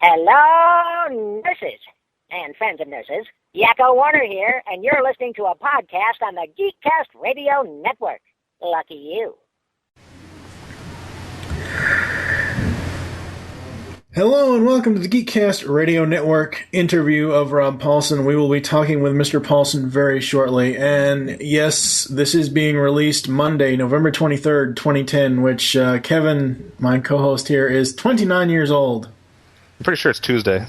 Hello, nurses and friends of nurses. Yakko Warner here, and you're listening to a podcast on the Geekcast Radio Network. Lucky you. Hello and welcome to the Geekcast Radio Network interview of Rob Paulsen. We will be talking with Mr. Paulsen very shortly. And yes, this is being released Monday, November 23rd, 2010, which Kevin, my co-host here, is 29 years old. I'm pretty sure it's Tuesday.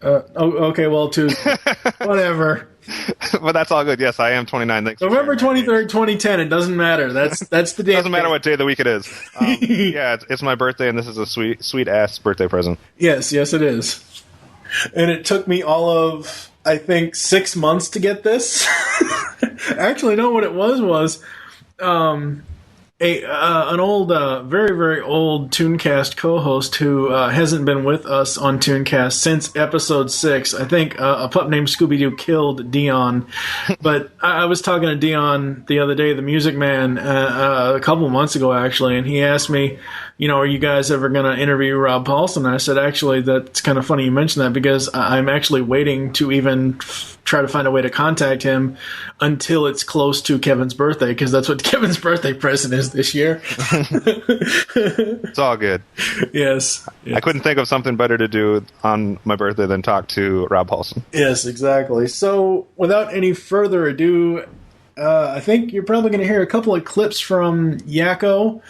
Okay, well, Tuesday. Whatever. But that's all good. Yes, I am 29. Thanks. November 23rd, 2010. It doesn't matter. That's the day. Doesn't matter what day of the week it is. Yeah, it's my birthday, and this is a sweet ass birthday present. Yes, it is. And it took me all of, I think, 6 months to get this. Actually, no, what it was an old, very, very old Tooncast co-host who hasn't been with us on Tooncast since episode 6. I think a pup named Scooby-Doo killed Dion. But I was talking to Dion the other day, the Music Man, a couple of months ago, actually, and he asked me, are you guys ever going to interview Rob Paulsen? And I said, actually, that's kind of funny you mentioned that because I'm actually waiting to even try to find a way to contact him until it's close to Kevin's birthday, because that's what Kevin's birthday present is this year. It's all good. Yes. I couldn't think of something better to do on my birthday than talk to Rob Paulsen. Yes, exactly. So, without any further ado, I think you're probably going to hear a couple of clips from Yakko.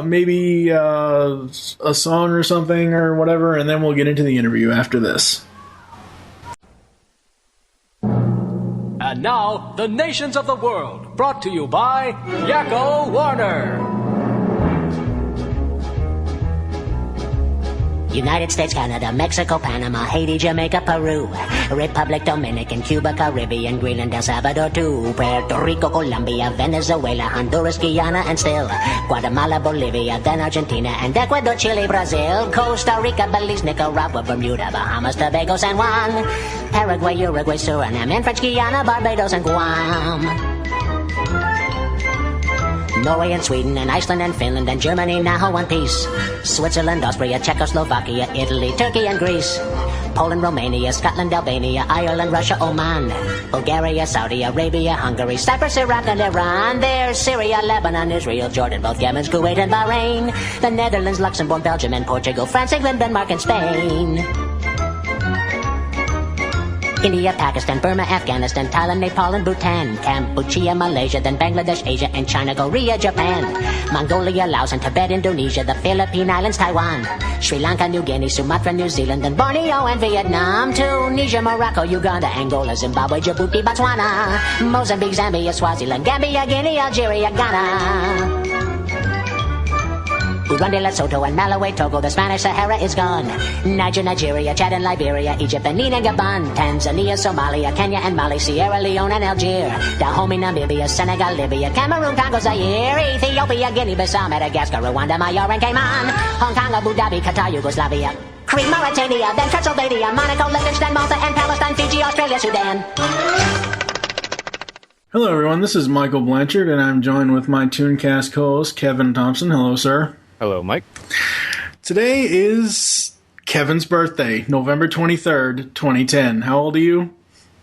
Maybe a song or something or whatever, and then we'll get into the interview after this. And now, the nations of the world, brought to you by Yakko Warner. United States, Canada, Mexico, Panama, Haiti, Jamaica, Peru, Republic, Dominican, Cuba, Caribbean, Greenland, El Salvador, too, Puerto Rico, Colombia, Venezuela, Honduras, Guyana, and still Guatemala, Bolivia, then Argentina, and Ecuador, Chile, Brazil, Costa Rica, Belize, Nicaragua, Bermuda, Bahamas, Tobago, San Juan, Paraguay, Uruguay, Suriname, and French Guiana, Barbados, and Guam. Norway and Sweden and Iceland and Finland and Germany now one piece. Switzerland, Austria, Czechoslovakia, Italy, Turkey and Greece. Poland, Romania, Scotland, Albania, Ireland, Russia, Oman. Bulgaria, Saudi Arabia, Hungary, Cyprus, Iraq and Iran. There's Syria, Lebanon, Israel, Jordan, both Yemen, Kuwait and Bahrain. The Netherlands, Luxembourg, Belgium and Portugal, France, England, Denmark and Spain. India, Pakistan, Burma, Afghanistan, Thailand, Nepal, and Bhutan, Cambodia, Malaysia, then Bangladesh, Asia, and China, Korea, Japan, Mongolia, Laos, and Tibet, Indonesia, the Philippine Islands, Taiwan, Sri Lanka, New Guinea, Sumatra, New Zealand, then Borneo and Vietnam, Tunisia, Morocco, Uganda, Angola, Zimbabwe, Djibouti, Botswana, Mozambique, Zambia, Swaziland, Gambia, Guinea, Algeria, Ghana. Burundi, Lesotho, and Malawi, Togo, the Spanish Sahara is gone. Niger, Nigeria, Chad and Liberia, Egypt, Benin and Gabon, Tanzania, Somalia, Kenya and Mali, Sierra Leone and Algier, Dahomey, Namibia, Senegal, Libya, Cameroon, Congo, Zaire, Ethiopia, Guinea-Bissau, Madagascar, Rwanda, Myanmar and Cayman, Hong Kong, Abu Dhabi, Qatar, Yugoslavia, Crete, Mauritania, then Transylvania, Monaco, Liechtenstein, Malta, and Palestine, Fiji, Australia, Sudan. Hello, everyone. This is Michael Blanchard, and I'm joined with my Tooncast co-host, Kevin Thompson. Hello, sir. Hello, Mike. Today is Kevin's birthday, November 23rd, 2010. How old are you?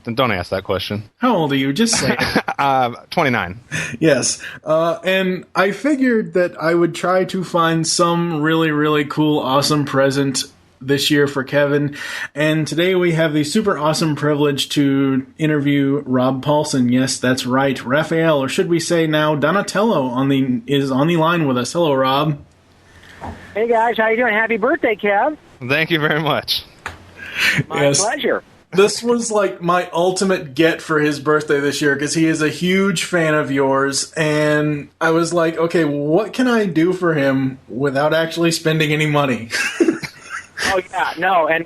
Don't ask that question. How old are you? Just say it. 29. Yes. And I figured that I would try to find some really, really cool, awesome present this year for Kevin. And today we have the super awesome privilege to interview Rob Paulsen. Yes, that's right. Raphael, or should we say now Donatello, is on the line with us. Hello, Rob. Hey guys, how you doing? Happy birthday, Kev. Thank you very much. My pleasure. This was like my ultimate get for his birthday this year because he is a huge fan of yours, and I was like, okay, what can I do for him without actually spending any money? Oh yeah, no, and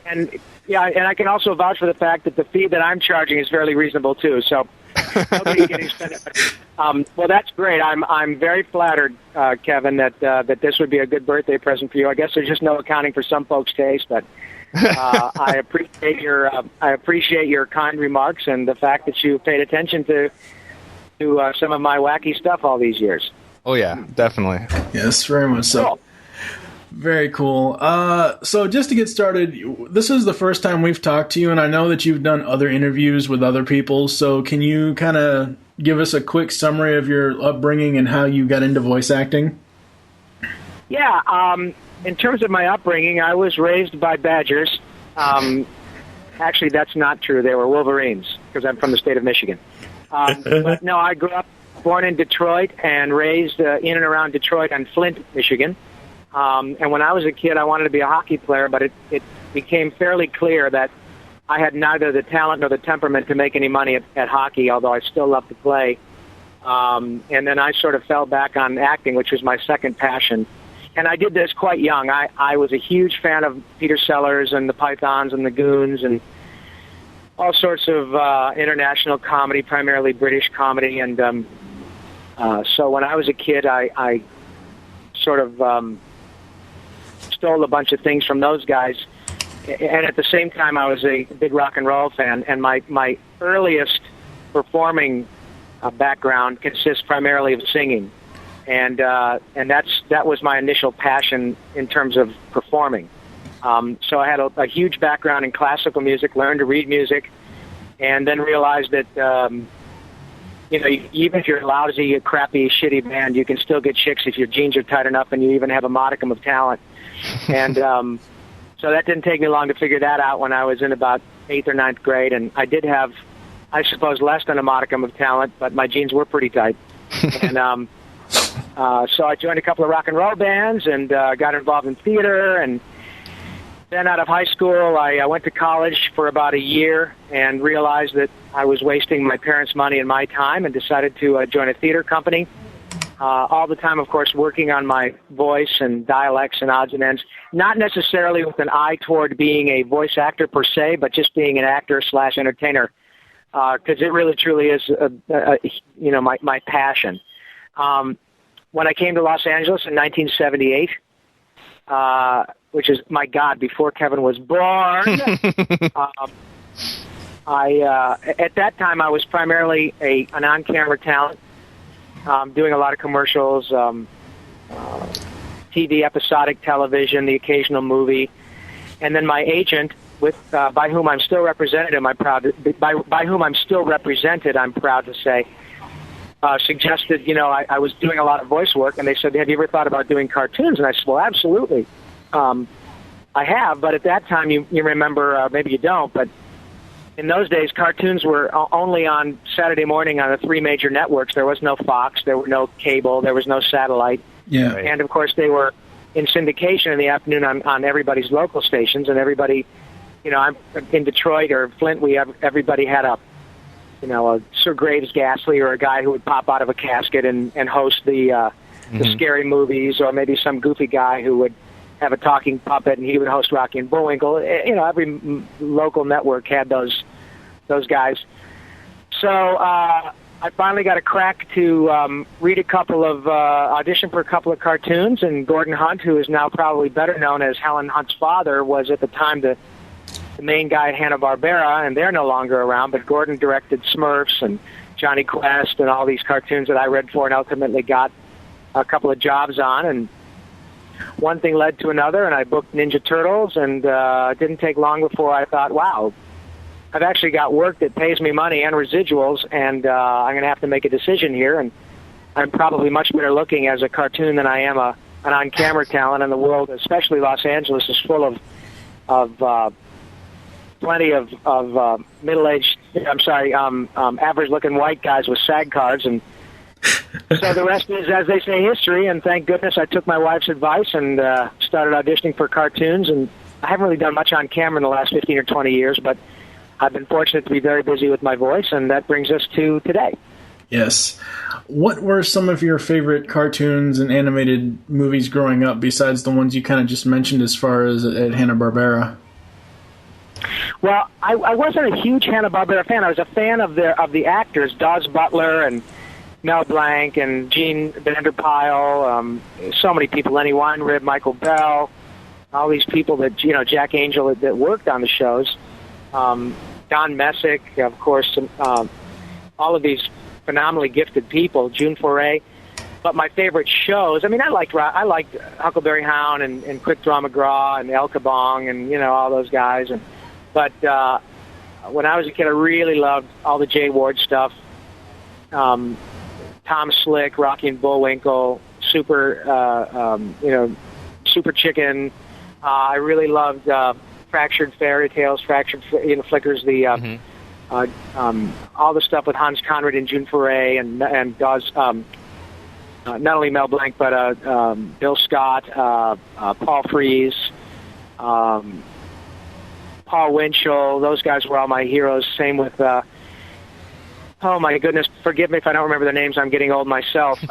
I can also vouch for the fact that the fee that I'm charging is fairly reasonable too. So nobody's getting spent. Well, that's great. I'm very flattered, Kevin, that this would be a good birthday present for you. I guess there's just no accounting for some folks' taste, but I appreciate your kind remarks and the fact that you paid attention to some of my wacky stuff all these years. Oh yeah, definitely. Yes, very much so. Cool. Very cool. So just to get started, this is the first time we've talked to you, and I know that you've done other interviews with other people. So can you kind of give us a quick summary of your upbringing and how you got into voice acting? Yeah, in terms of my upbringing, I was raised by Badgers. Actually, that's not true. They were Wolverines, because I'm from the state of Michigan. But no, I grew up, born in Detroit, and raised in and around Detroit and Flint, Michigan. And when I was a kid, I wanted to be a hockey player, but it became fairly clear that I had neither the talent nor the temperament to make any money at hockey, although I still love to play. And then I sort of fell back on acting, which was my second passion. And I did this quite young. I was a huge fan of Peter Sellers and the Pythons and the Goons and all sorts of international comedy, primarily British comedy. And so when I was a kid, I sort of stole a bunch of things from those guys. And at the same time, I was a big rock and roll fan. And my earliest performing background consists primarily of singing. And that was my initial passion in terms of performing. So I had a huge background in classical music, learned to read music, and then realized that even if you're a lousy, crappy, shitty band, you can still get chicks if your jeans are tight enough and you even have a modicum of talent. And so that didn't take me long to figure that out when I was in about 8th or 9th grade. And I did have, I suppose, less than a modicum of talent, but my jeans were pretty tight. And so I joined a couple of rock and roll bands and got involved in theater. And then out of high school, I went to college for about a year and realized that I was wasting my parents' money and my time and decided to join a theater company. All the time, of course, working on my voice and dialects and odds and ends, not necessarily with an eye toward being a voice actor per se, but just being an actor/entertainer, because it really truly is, my passion. When I came to Los Angeles in 1978, which is, my God, before Kevin was born, at that time I was primarily an on-camera talent, doing a lot of commercials, TV, episodic television, the occasional movie, and then my agent, by whom I'm still represented, I'm proud to say, suggested, I was doing a lot of voice work, and they said, have you ever thought about doing cartoons? And I said, well, absolutely. I have, but at that time, you remember, maybe you don't, but in those days, cartoons were only on Saturday morning on the 3 major networks. There was no Fox, there were no cable, there was no satellite. Yeah. And, of course, they were in syndication in the afternoon on everybody's local stations, and everybody, I'm in Detroit or Flint, everybody had a Sir Graves Ghastly or a guy who would pop out of a casket and host the scary movies, or maybe some goofy guy who would have a talking puppet and he would host Rocky and Bullwinkle. Every local network had those guys. So I finally got a crack to read a couple of audition for a couple of cartoons, and Gordon Hunt, who is now probably better known as Helen Hunt's father, was at the time the main guy at Hanna-Barbera, and they're no longer around, but Gordon directed Smurfs and Johnny Quest and all these cartoons that I read for and ultimately got a couple of jobs on, and one thing led to another, and I booked Ninja Turtles, and it didn't take long before I thought, wow, I've actually got work that pays me money and residuals, and I'm going to have to make a decision here, and I'm probably much better looking as a cartoon than I am an on-camera talent, and the world, especially Los Angeles, is full of plenty of middle-aged, average-looking white guys with SAG cards, and so the rest is, as they say, history, and thank goodness I took my wife's advice and started auditioning for cartoons, and I haven't really done much on camera in the last 15 or 20 years, but I've been fortunate to be very busy with my voice, and that brings us to today. Yes. What were some of your favorite cartoons and animated movies growing up, besides the ones you kind of just mentioned as far as at Hanna-Barbera? Well, I wasn't a huge Hanna-Barbera fan. I was a fan of the actors, Dawes Butler and Mel Blanc and Gene Vanderpyle, so many people, Lenny Weinrib, Michael Bell, all these people that, Jack Angel that worked on the shows, Don Messick, of course, all of these phenomenally gifted people, June Foray. But my favorite shows, I mean, I liked Huckleberry Hound and Quick Draw McGraw and El Kabong and, all those guys. But when I was a kid, I really loved all the Jay Ward stuff. Tom Slick, Rocky and Bullwinkle, Super Chicken. I really loved Fractured Fairy Tales, Fractured Flickers, all the stuff with Hans Conrad and June Foray and Dawes, not only Mel Blanc, but Bill Scott, Paul Frees, Paul Winchell. Those guys were all my heroes. Same with, oh my goodness, forgive me if I don't remember their names. I'm getting old myself.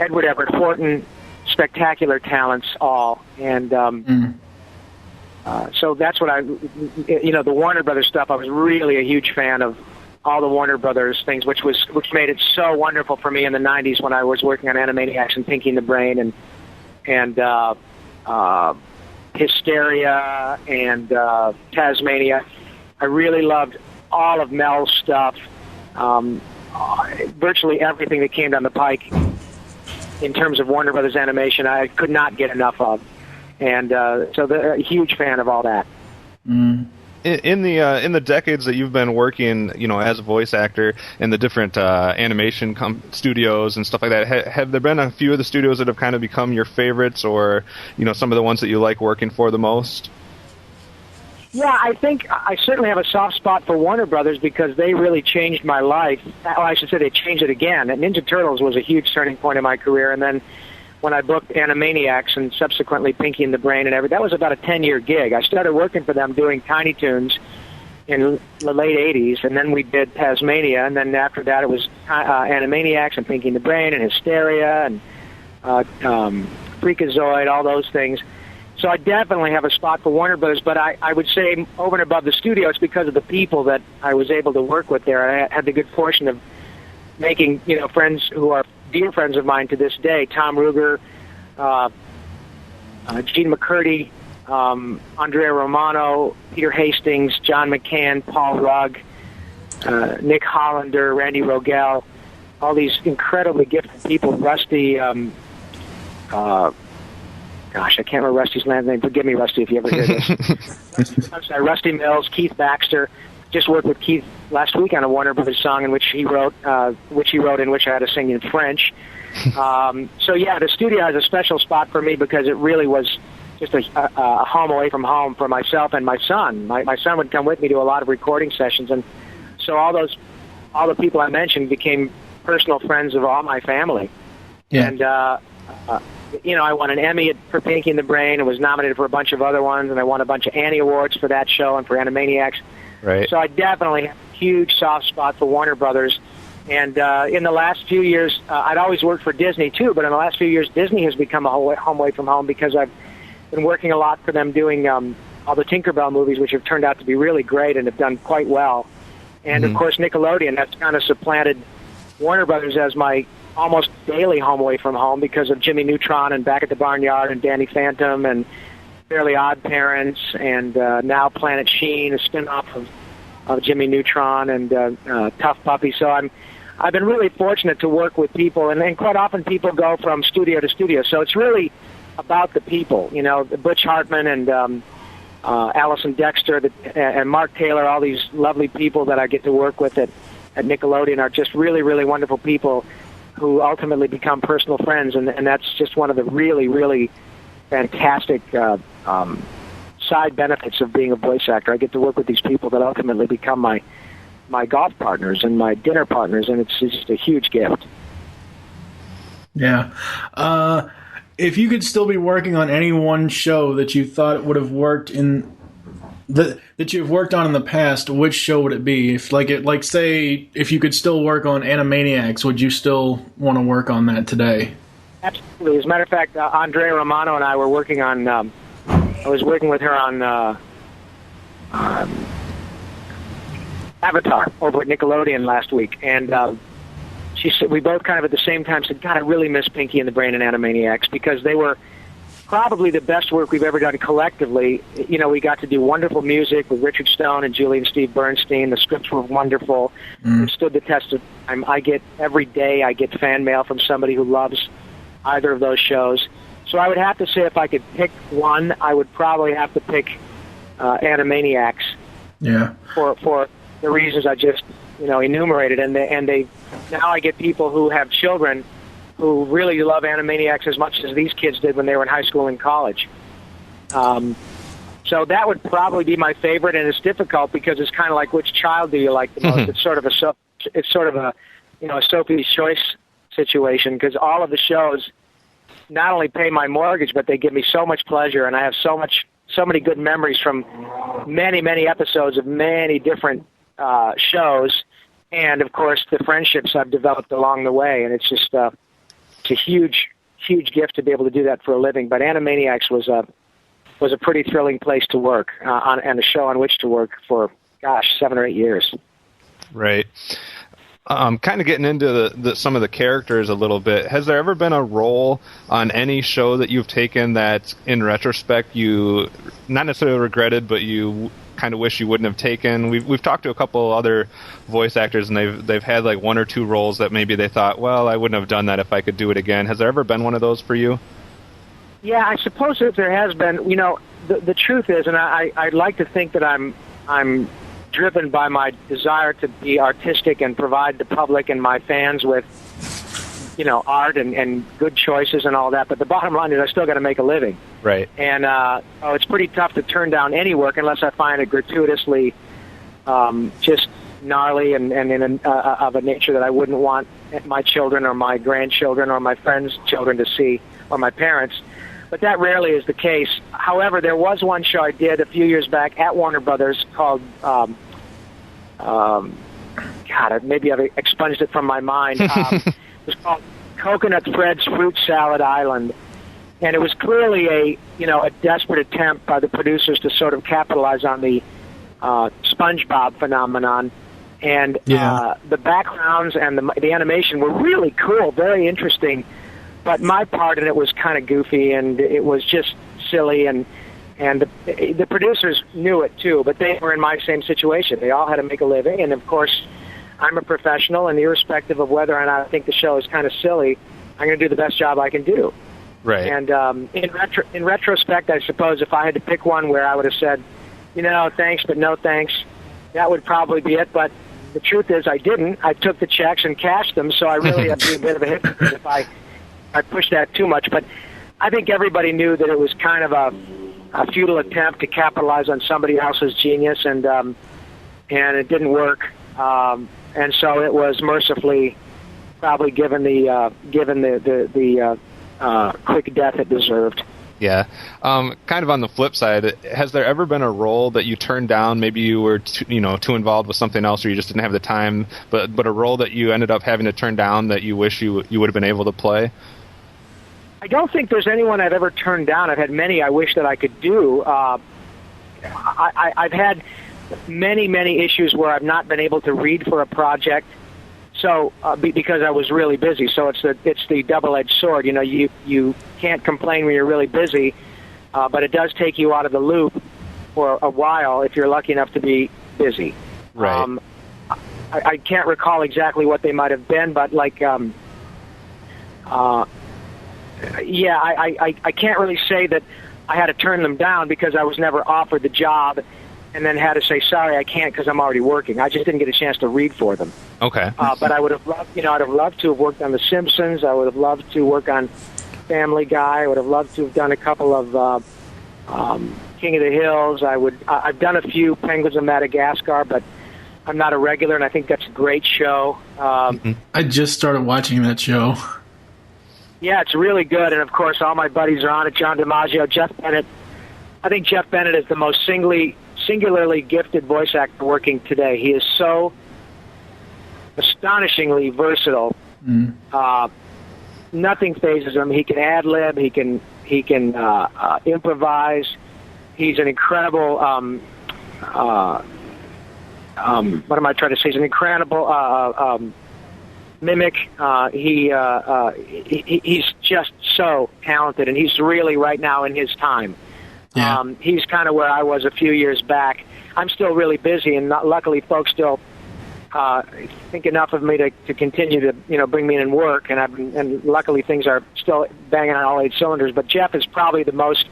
Edward Everett Horton, spectacular talents all. And so that's what the Warner Brothers stuff, I was really a huge fan of all the Warner Brothers things, which made it so wonderful for me in the 90s when I was working on Animaniacs and Pinky and the Brain and Hysteria and Tasmania. I really loved all of Mel's stuff, virtually everything that came down the pike in terms of Warner Brothers animation. I could not get enough of, and so a huge fan of all that. In the decades that you've been working, as a voice actor in the different animation studios and stuff like that, have there been a few of the studios that have kind of become your favorites, or some of the ones that you like working for the most? Yeah, I think I certainly have a soft spot for Warner Brothers because they really changed my life. Well, I should say they changed it again. And Ninja Turtles was a huge turning point in my career, and then when I booked Animaniacs and subsequently Pinky and the Brain and everything, that was about a 10-year gig. I started working for them doing Tiny Toons in the late 80s, and then we did Tasmania, and then after that it was Animaniacs and Pinky and the Brain and Hysteria and Freakazoid, all those things. So I definitely have a spot for Warner Brothers, but I would say over and above the studio, it's because of the people that I was able to work with there. I had the good fortune of making, friends who are dear friends of mine to this day. Tom Ruger, Gene McCurdy, Andrea Romano, Peter Hastings, John McCann, Paul Rugg, Nick Hollander, Randy Rogel, all these incredibly gifted people. Rusty, gosh, I can't remember Rusty's last name. Forgive me, Rusty, if you ever hear this. I'm sorry, Rusty Mills, Keith Baxter. Just worked with Keith last week on a Warner Brothers song in which he wrote in which I had to sing in French. So yeah, the studio has a special spot for me because it really was just a home away from home for myself and my son. My son would come with me to a lot of recording sessions, and so all the people I mentioned became personal friends of all my family. Yeah. And I won an Emmy for Pinky and the Brain and was nominated for a bunch of other ones, and I won a bunch of Annie Awards for that show and for Animaniacs. Right. So I definitely have a huge soft spot for Warner Brothers. And in the last few years, I'd always worked for Disney too, but in the last few years, Disney has become a home away from home because I've been working a lot for them doing all the Tinkerbell movies, which have turned out to be really great and have done quite well. And, of course, Nickelodeon, that's kind of supplanted Warner Brothers as my almost daily home away from home because of Jimmy Neutron and Back at the Barnyard and Danny Phantom and Fairly Odd Parents and now Planet Sheen, a spin-off of Jimmy Neutron and Tough Puppy. So I've been really fortunate to work with people, and quite often people go from studio to studio. So it's really about the people, Butch Hartman and Allison Dexter and Mark Taylor, all these lovely people that I get to work with at Nickelodeon are just really, really wonderful people who ultimately become personal friends, and that's just one of the really, really fantastic side benefits of being a voice actor. I get to work with these people that ultimately become my golf partners and my dinner partners, and it's just a huge gift. Yeah. If you could still be working on any one show that you thought would have worked that you've worked on in the past, which show would it be? If say if you could still work on Animaniacs, would you still want to work on that today? Absolutely. As a matter of fact, Andrea Romano and I were working on. I was working with her on Avatar over at Nickelodeon last week, and she said we both kind of at the same time said, "God, I really miss Pinky and the Brain and Animaniacs," because they were probably the best work we've ever done collectively. You know, we got to do wonderful music with Richard Stone and Julie and Steve Bernstein. The scripts were wonderful. It stood the test of time. Every day I get fan mail from somebody who loves either of those shows. So I would have to say if I could pick one, I would probably have to pick Animaniacs. Yeah. For the reasons I just, enumerated. And they now I get people who have children who really love Animaniacs as much as these kids did when they were in high school and college. So that would probably be my favorite, and it's difficult because it's kind of like which child do you like the most? It's sort of a Sophie's Choice situation, because all of the shows not only pay my mortgage, but they give me so much pleasure, and I have so many good memories from many, many episodes of many different shows, and of course the friendships I've developed along the way, and it's just it's a huge, huge gift to be able to do that for a living. But Animaniacs was a pretty thrilling place to work and a show on which to work for, 7 or 8 years. Right. Kind of getting into some of the characters a little bit. Has there ever been a role on any show that you've taken that, in retrospect, you not necessarily regretted, but you kind of wish you wouldn't have taken? We've talked to a couple other voice actors, and they've had like one or two roles that maybe they thought, well, I wouldn't have done that if I could do it again. Has there ever been one of those for you? Yeah, I suppose that there has been. The truth is, and I'd like to think that I'm driven by my desire to be artistic and provide the public and my fans with, art and good choices and all that. But the bottom line is I still got to make a living. Right. And it's pretty tough to turn down any work unless I find it gratuitously just gnarly and of a nature that I wouldn't want my children or my grandchildren or my friends' children to see, or my parents. But that rarely is the case. However, there was one show I did a few years back at Warner Brothers called, maybe I've expunged it from my mind. It was called Coconut Fred's Fruit Salad Island. And it was clearly a desperate attempt by the producers to sort of capitalize on the SpongeBob phenomenon. And the backgrounds and the animation were really cool, very interesting. But my part in it was kind of goofy, and it was just silly, and the producers knew it too, but they were in my same situation. They all had to make a living, and of course, I'm a professional, and irrespective of whether or not I think the show is kind of silly, I'm going to do the best job I can do. Right. And in retrospect, I suppose if I had to pick one where I would have said, thanks, but no thanks, that would probably be it. But the truth is I didn't. I took the checks and cashed them, so I really have to be a bit of a hypocrite if I pushed that too much. But I think everybody knew that it was kind of a futile attempt to capitalize on somebody else's genius, and it didn't work. And so it was mercifully probably given the quick death it deserved. Yeah. Kind of on the flip side, has there ever been a role that you turned down? Maybe you were too involved with something else, or you just didn't have the time, but a role that you ended up having to turn down that you wish you would have been able to play? I don't think there's anyone I've ever turned down. I've had many I wish that I could do. I've had many, many issues where I've not been able to read for a project, so because I was really busy. So it's the double-edged sword. You can't complain when you're really busy, but it does take you out of the loop for a while if you're lucky enough to be busy. Right. I can't recall exactly what they might have been, but like. I can't really say that I had to turn them down because I was never offered the job and then had to say, sorry, I can't because I'm already working. I just didn't get a chance to read for them. Okay. But I would have loved, I'd have loved to have worked on The Simpsons. I would have loved to work on Family Guy. I would have loved to have done a couple of King of the Hills. I've done a few Penguins of Madagascar, but I'm not a regular, and I think that's a great show. I just started watching that show. Yeah, it's really good, and of course, all my buddies are on it. John DiMaggio, Jeff Bennett. I think Jeff Bennett is the most singularly gifted voice actor working today. He is so astonishingly versatile. Nothing phases him. He can ad-lib. He can improvise. He's an incredible. What am I trying to say? He's an incredible mimic. He's just so talented, and he's really right now in his time. Yeah. He's kind of where I was a few years back. I'm still really busy, and luckily folks still think enough of me to continue to bring me in and work, and luckily things are still banging on all 8 cylinders. But Jeff is probably the most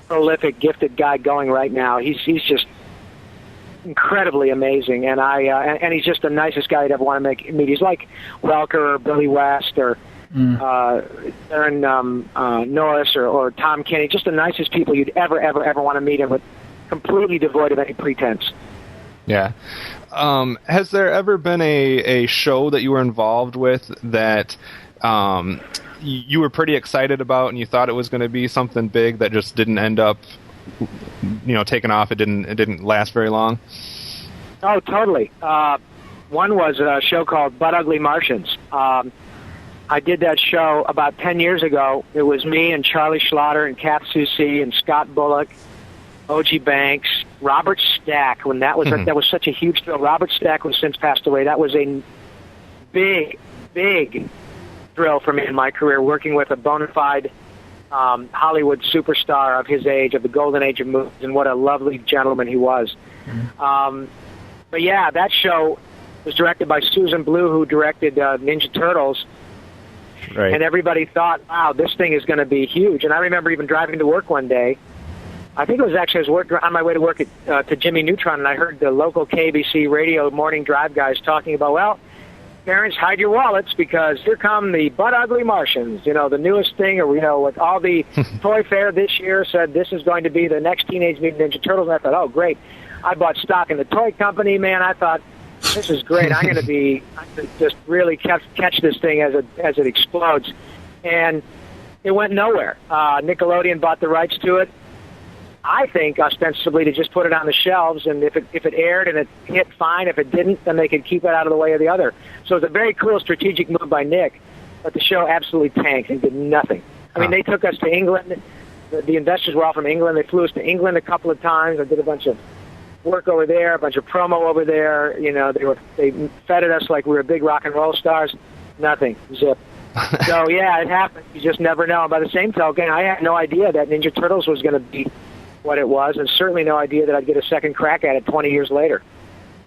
prolific, gifted guy going right now. He's just incredibly amazing, and and he's just the nicest guy you'd ever want to meet. He's like Welker or Billy West or Aaron Norris or Tom Kenny, just the nicest people you'd ever want to meet, him with completely devoid of any pretense. Yeah. Has there ever been a show that you were involved with that you were pretty excited about and you thought it was going to be something big that just didn't end up taking off? It didn't last very long? Oh, totally. One was a show called Butt Ugly Martians. I did that show about 10 years ago. It was me and Charlie Schlatter and Kath Soucie and Scott Bullock, O.G. Banks, Robert Stack. When that was such a huge thrill. Robert Stack was since passed away. That was a big thrill for me in my career, working with a bona fide Hollywood superstar of his age, of the golden age of movies, and what a lovely gentleman he was. But yeah, that show was directed by Susan Blue, who directed Ninja Turtles. Right. And everybody thought, wow, this thing is going to be huge. And I remember even driving to work one day. I think it was actually, I was on my way to work to Jimmy Neutron, and I heard the local KBC radio morning drive guys talking about, well, parents, hide your wallets because here come the Butt Ugly Martians, the newest thing, or, with all the Toy Fair this year said this is going to be the next Teenage Mutant Ninja Turtles. And I thought, oh, great. I bought stock in the toy company, man. I thought, this is great. I'm going to just really catch this thing as it explodes. And it went nowhere. Nickelodeon bought the rights to it, I think, ostensibly to just put it on the shelves, and if it aired and it hit, fine. If it didn't, then they could keep it out of the way of the other. So it was a very cool strategic move by Nick, but the show absolutely tanked and did nothing. I mean, they took us to England. The investors were all from England. They flew us to England a couple of times. I did a bunch of work over there, a bunch of promo over there. They feted us like we were big rock and roll stars. Nothing. Zip. So, yeah, it happened. You just never know. And by the same token, I had no idea that Ninja Turtles was going to be what it was, and certainly no idea that I'd get a second crack at it 20 years later.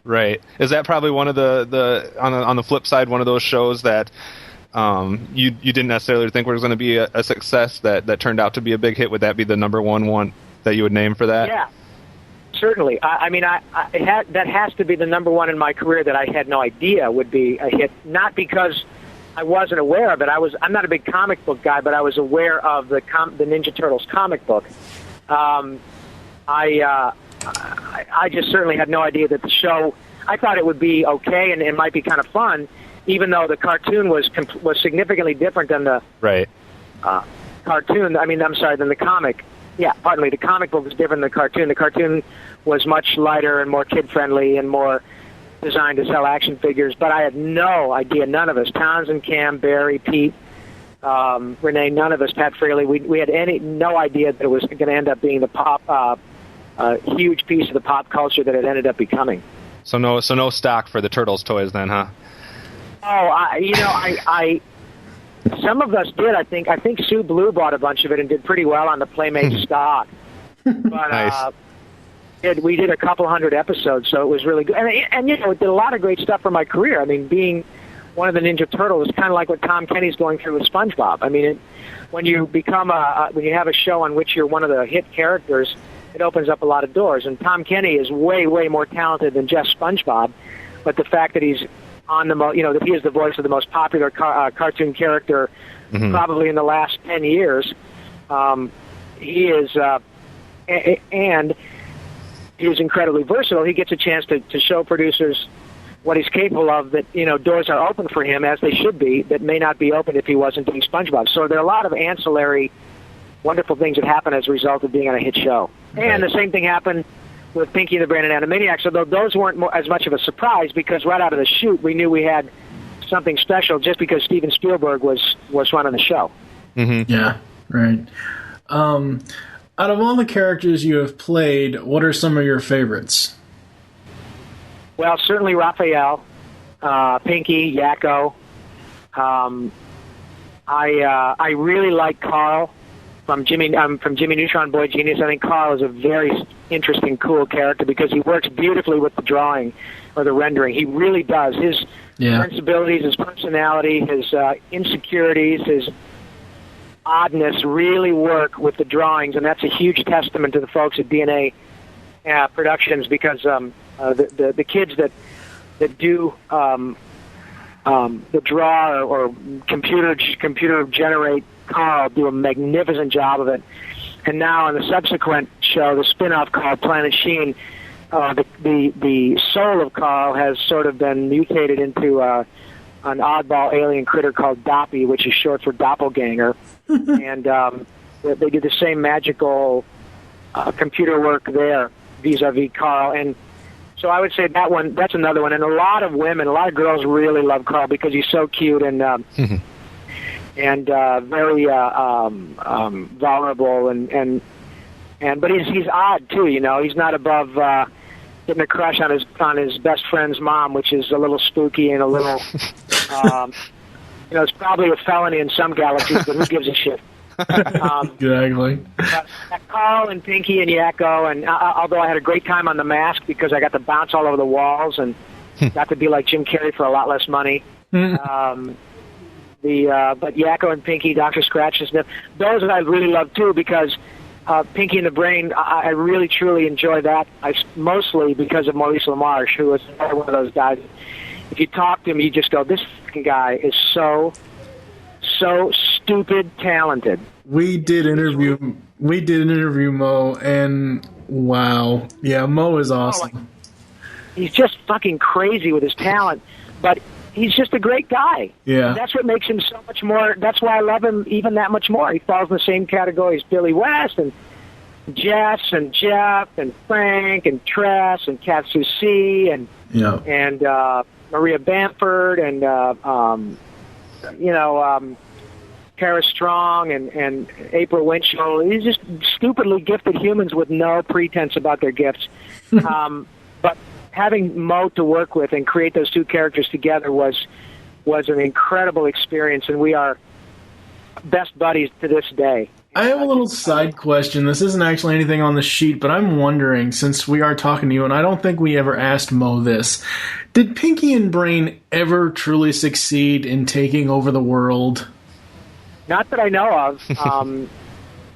Right. Is that probably one of the on the flip side, one of those shows that you didn't necessarily think was going to be a success that turned out to be a big hit? Would that be the number one that you would name for that? Yeah, certainly. That has to be the number one in my career that I had no idea would be a hit, not because I wasn't aware of it. I'm not a big comic book guy, but I was aware of the Ninja Turtles comic book. I just certainly had no idea that the show, I thought it would be okay and it might be kind of fun, even though the cartoon was significantly different than the cartoon. Than the comic. Yeah, pardon me. The comic book was different than the cartoon. The cartoon was much lighter and more kid-friendly and more designed to sell action figures, but I had no idea, none of us, Townsend, Cam, Barry, Pete, Renee, none of us, Pat Fraley, we had no idea that it was going to end up being the huge piece of the pop culture that it ended up becoming. So no stock for the Turtles toys then, huh? Oh, some of us did. I think Sue Blue bought a bunch of it and did pretty well on the Playmate stock. But nice. We did a couple hundred episodes, so it was really good. And it did a lot of great stuff for my career. I mean, being one of the Ninja Turtles is kind of like what Tom Kenny's going through with SpongeBob. I mean, when you become when you have a show on which you're one of the hit characters, it opens up a lot of doors. And Tom Kenny is way, way more talented than just SpongeBob. But the fact that he's on that he is the voice of the most popular cartoon character probably in the last 10 years, he is, and he is incredibly versatile. He gets a chance to show producers what he's capable of, that, doors are open for him, as they should be, that may not be open if he wasn't doing SpongeBob. So there are a lot of ancillary, wonderful things that happen as a result of being on a hit show. Right. And the same thing happened with Pinky and the Brain and Animaniacs, although those weren't as much of a surprise, because right out of the chute, we knew we had something special just because Steven Spielberg was running the show. Mm-hmm. Yeah, right. Out of all the characters you have played, what are some of your favorites? Well, certainly Raphael, Pinky, Yakko, I really like Carl from Jimmy Neutron Boy Genius. I think Carl is a very interesting, cool character because he works beautifully with the drawing or the rendering. He really does. His sensibilities, his personality, his insecurities, his oddness really work with the drawings, and that's a huge testament to the folks at DNA Productions because the kids that do the draw or computer generate Carl do a magnificent job of it. And now in the subsequent show, the spin-off called Planet Sheen, the soul of Carl has sort of been mutated into an oddball alien critter called Doppy, which is short for doppelganger. And they do the same magical computer work there vis-a-vis Carl. And so I would say that's another one. And a lot of girls really love Carl because he's so cute and very vulnerable but he's odd too. He's not above getting a crush on his best friend's mom, which is a little spooky and a little it's probably a felony in some galaxies, but who gives a shit? Exactly. But Carl and Pinky and Yakko, and although I had a great time on The Mask because I got to bounce all over the walls and got to be like Jim Carrey for a lot less money. But Yakko and Pinky, Dr. Scratch and Sniff, those I really love too because Pinky and the Brain, I really truly enjoy that. Mostly because of Maurice LaMarche, who was another one of those guys. If you talk to him, you just go, this fucking guy is so stupid talented. We did interview Mo, and wow, yeah, Mo is awesome. He's just fucking crazy with his talent, but he's just a great guy. Yeah, and that's what makes him so much more. That's why I love him even that much more. He falls in the same category as Billy West and Jess and Jeff and Frank and Tress and Katsu C and Maria Bamford and Kara Strong and April Winchell. These just stupidly gifted humans with no pretense about their gifts. But having Mo to work with and create those two characters together was an incredible experience, and we are best buddies to this day. I have a little side question. This isn't actually anything on the sheet, but I'm wondering, since we are talking to you, and I don't think we ever asked Mo this, did Pinky and Brain ever truly succeed in taking over the world? Not that I know of.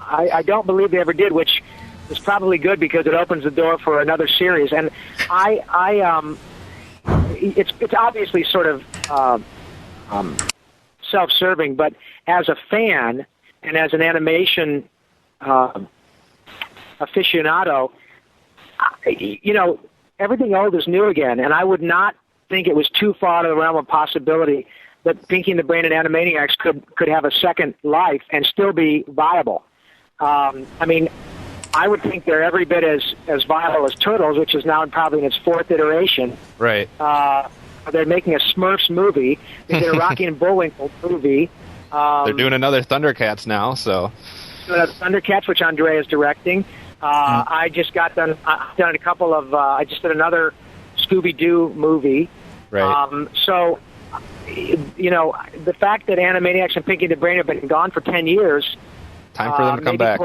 I don't believe they ever did, which is probably good because it opens the door for another series. And it's obviously sort of self-serving, but as a fan and as an animation aficionado, everything old is new again, and I would not think it was too far out of the realm of possibility that Pinky and the Brain and Animaniacs could have a second life and still be viable. I would think they're every bit as viable as Turtles, which is now probably in its fourth iteration. Right. They're making a Smurfs movie. They did a Rocky and Bullwinkle movie. They're doing another Thundercats now, so. Thundercats, which Andre is directing. I just got done. I've done a couple of. I just did another Scooby-Doo movie. Right. So, the fact that Animaniacs and Pinky and the Brain have been gone for 10 years. Time for them to come back.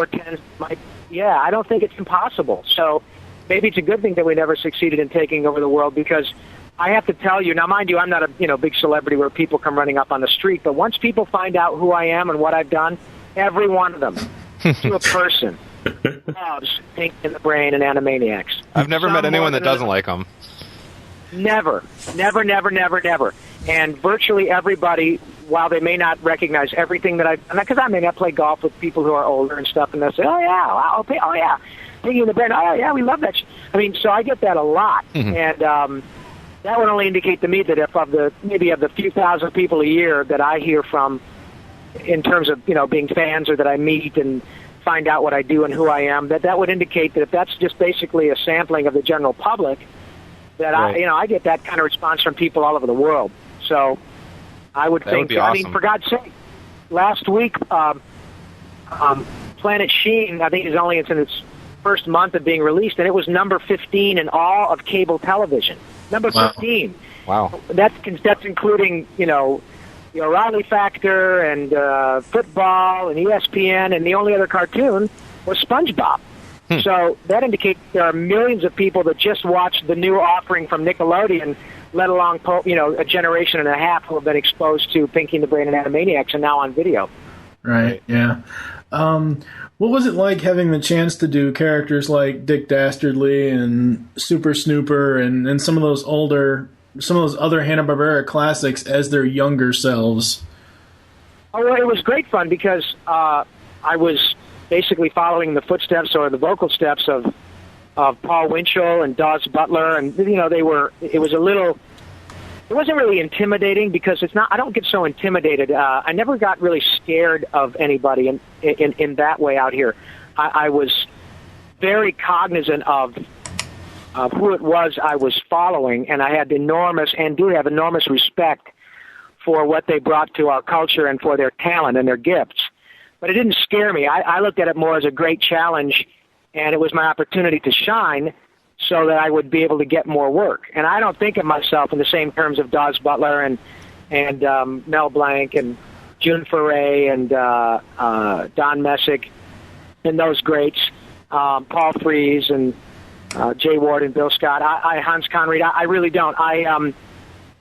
I don't think it's impossible. So maybe it's a good thing that we never succeeded in taking over the world because I have to tell you, now mind you, I'm not a big celebrity where people come running up on the street, but once people find out who I am and what I've done, every one of them, to a person, loves Pinky and the Brain and Animaniacs. I've never met anyone that doesn't like them. Never. And virtually everybody, while they may not recognize everything that I've done, because I may not play golf with people who are older and stuff, and they'll say, oh yeah, Pinky and the Brain, oh yeah, we love that. So I get that a lot, and that would only indicate to me that if of the few thousand people a year that I hear from, in terms of being fans or that I meet and find out what I do and who I am, that would indicate that if that's just basically a sampling of the general public, that right. I get that kind of response from people all over the world. So I would think, be awesome. for God's sake, last week, Planet Sheen, I think is only in its first month of being released, and it was number 15 in all of cable television. Number 15. Wow. That's including, the O'Reilly Factor and football and ESPN, and the only other cartoon was SpongeBob. So that indicates there are millions of people that just watched the new offering from Nickelodeon, let alone a generation and a half who have been exposed to Pinky and the Brain and Animaniacs and now on video. Right, yeah. What was it like having the chance to do characters like Dick Dastardly and Super Snooper and some of those other Hanna-Barbera classics as their younger selves? Oh, well, it was great fun because I was basically following the footsteps or the vocal steps of Paul Winchell and Dawes Butler, and it wasn't really intimidating because I don't get so intimidated. I never got really scared of anybody in that way out here. I was very cognizant of who it was I was following, and I had do have enormous respect for what they brought to our culture and for their talent and their gifts. But it didn't scare me. I looked at it more as a great challenge, and it was my opportunity to shine so that I would be able to get more work. And I don't think of myself in the same terms of Dawes Butler and Mel Blanc and June Foray and Don Messick and those greats, Paul Frees and Jay Ward and Bill Scott. Hans Conried. I really don't.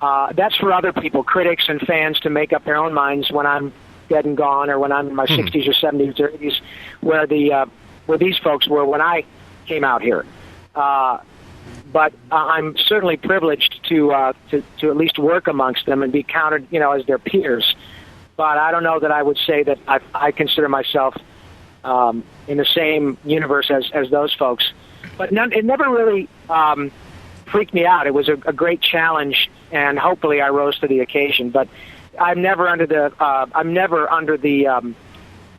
That's for other people, critics and fans, to make up their own minds when I'm dead and gone, or when I'm in my 60s or 70s or 80s, where these folks were when I came out here. But I'm certainly privileged to at least work amongst them and be counted, as their peers. But I don't know that I would say that I consider myself in the same universe as those folks. But it never really freaked me out. It was a great challenge, and hopefully I rose to the occasion. But I'm never under the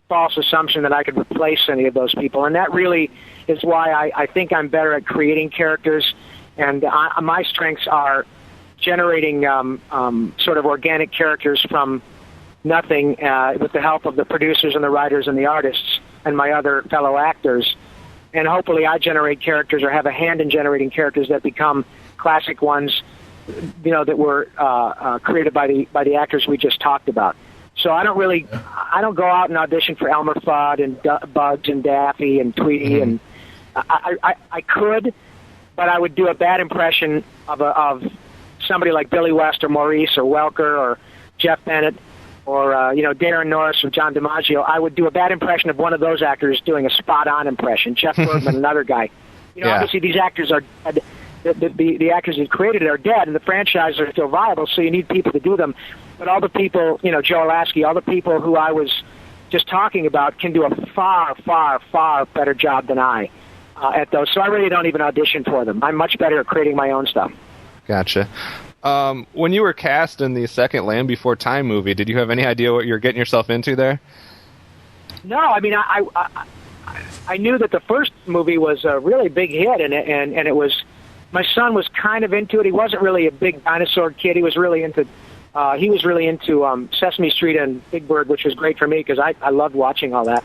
false assumption that I could replace any of those people, and that really is why I think I'm better at creating characters, and my strengths are generating sort of organic characters from nothing with the help of the producers and the writers and the artists and my other fellow actors, and hopefully I generate characters or have a hand in generating characters that become classic ones, that were created by the actors we just talked about. So I don't go out and audition for Elmer Fudd and Bugs and Daffy and Tweety, and I could, but I would do a bad impression of somebody like Billy West or Maurice or Welker or Jeff Bennett or Darren Norris or John DiMaggio. I would do a bad impression of one of those actors doing a spot-on impression. Jeff Bergman, another guy. Obviously these actors are the actors who created it are dead, and the franchises are still viable, so you need people to do them. But all the people, Joe Lasky, all the people who I was just talking about can do a far, far, far better job than I at those. So I really don't even audition for them. I'm much better at creating my own stuff. Gotcha. When you were cast in the second Land Before Time movie, did you have any idea what you were getting yourself into there? No, I mean, I knew that the first movie was a really big hit, and it was. My son was kind of into it. He wasn't really a big dinosaur kid. He was really into Sesame Street and Big Bird, which was great for me because I loved watching all that.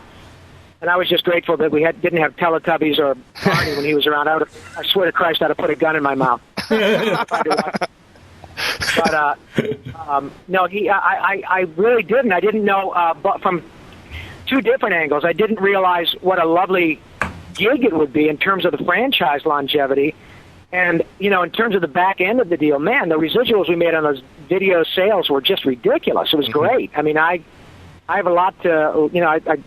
And I was just grateful that we didn't have Teletubbies or Barney when he was around. I swear to Christ, I'd have put a gun in my mouth. But no, I really didn't. I didn't know, but from two different angles. I didn't realize what a lovely gig it would be in terms of the franchise longevity. And, in terms of the back end of the deal, man, the residuals we made on those video sales were just ridiculous. It was great. I mean, I have a lot to,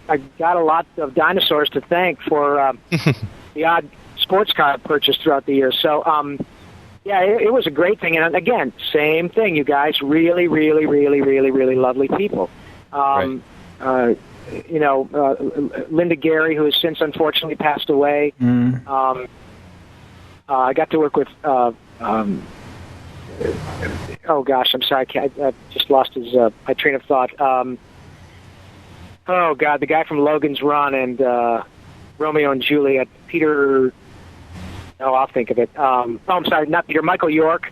I got a lot of dinosaurs to thank for the odd sports car purchase throughout the years. So, yeah, it was a great thing. And again, same thing, you guys, really, really, really, really, really lovely people. Right. Linda Gary, who has since unfortunately passed away. I got to work with, oh gosh, I'm sorry, I just lost my train of thought. Oh God, the guy from Logan's Run and Romeo and Juliet, Peter, I'll think of it. I'm sorry, not Peter, Michael York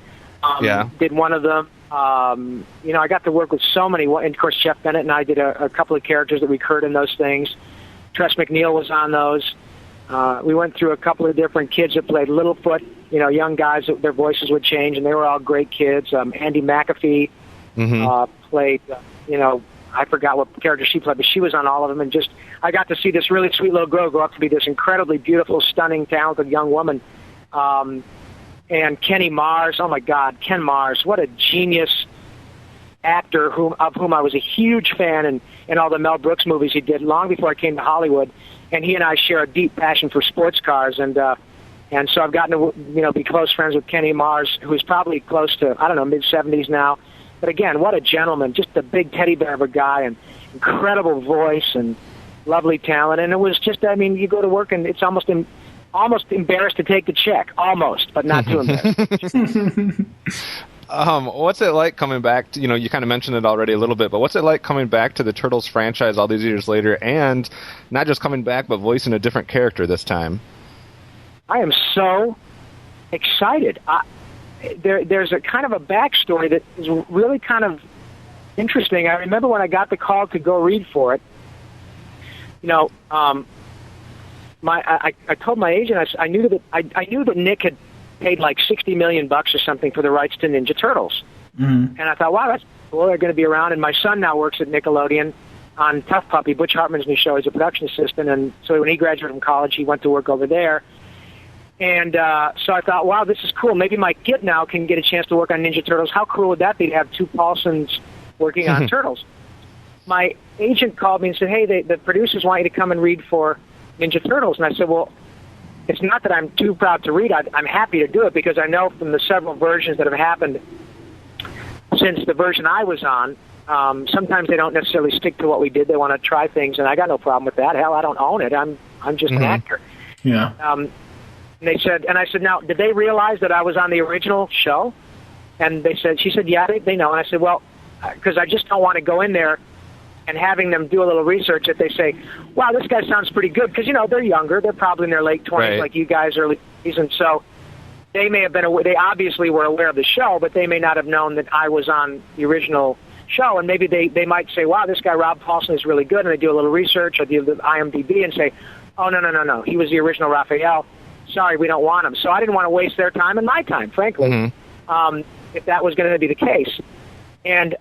did one of them. I got to work with so many, and of course Jeff Bennett and I did a couple of characters that we heard in those things. Tress MacNeille was on those. We went through a couple of different kids that played Littlefoot, young guys that their voices would change, and they were all great kids. Andy McAfee played, I forgot what character she played, but she was on all of them. And just, I got to see this really sweet little girl grow up to be this incredibly beautiful, stunning, talented young woman. And Kenny Mars, oh my God, Ken Mars, what a genius actor of whom I was a huge fan in all the Mel Brooks movies he did long before I came to Hollywood. And he and I share a deep passion for sports cars. And so I've gotten to, be close friends with Kenny Mars, who's probably close to, mid-70s now. But again, what a gentleman, just a big teddy bear of a guy, and incredible voice and lovely talent. And it was just, you go to work and it's almost embarrassed to take the check, almost, but not too embarrassed. What's it like coming back to, you kind of mentioned it already a little bit, but what's it like coming back to the Turtles franchise all these years later, and not just coming back, but voicing a different character this time? I am so excited. There's a kind of a backstory that is really kind of interesting. I remember when I got the call to go read for it, I told my agent, I knew that Nick had paid like $60 million or something for the rights to Ninja Turtles. Mm-hmm. And I thought, wow, that's cool. They're going to be around. And my son now works at Nickelodeon on Tough Puppy, Butch Hartman's new show. He's a production assistant. And so when he graduated from college, he went to work over there. And so I thought, wow, this is cool. Maybe my kid now can get a chance to work on Ninja Turtles. How cool would that be to have two Paulsens working on Turtles? My agent called me and said, hey, the producers want you to come and read for Ninja Turtles. And I said, well, it's not that I'm too proud to read. I'm happy to do it because I know from the several versions that have happened since the version I was on, sometimes they don't necessarily stick to what we did. They want to try things, and I got no problem with that. Hell, I don't own it. I'm just an actor. Yeah. And I said, now, did they realize that I was on the original show? And she said, yeah, they know. And I said, well, because I just don't want to go in there and having them do a little research if they say, wow, this guy sounds pretty good. Because, they're younger. They're probably in their late 20s, right, like you guys, early 20s. And so they may have been aware, they obviously were aware of the show, but they may not have known that I was on the original show. And maybe they might say, wow, this guy Rob Paulsen is really good. And they do a little research or do the IMDb and say, oh, no. He was the original Raphael. Sorry, we don't want him. So I didn't want to waste their time and my time, frankly, if that was going to be the case. And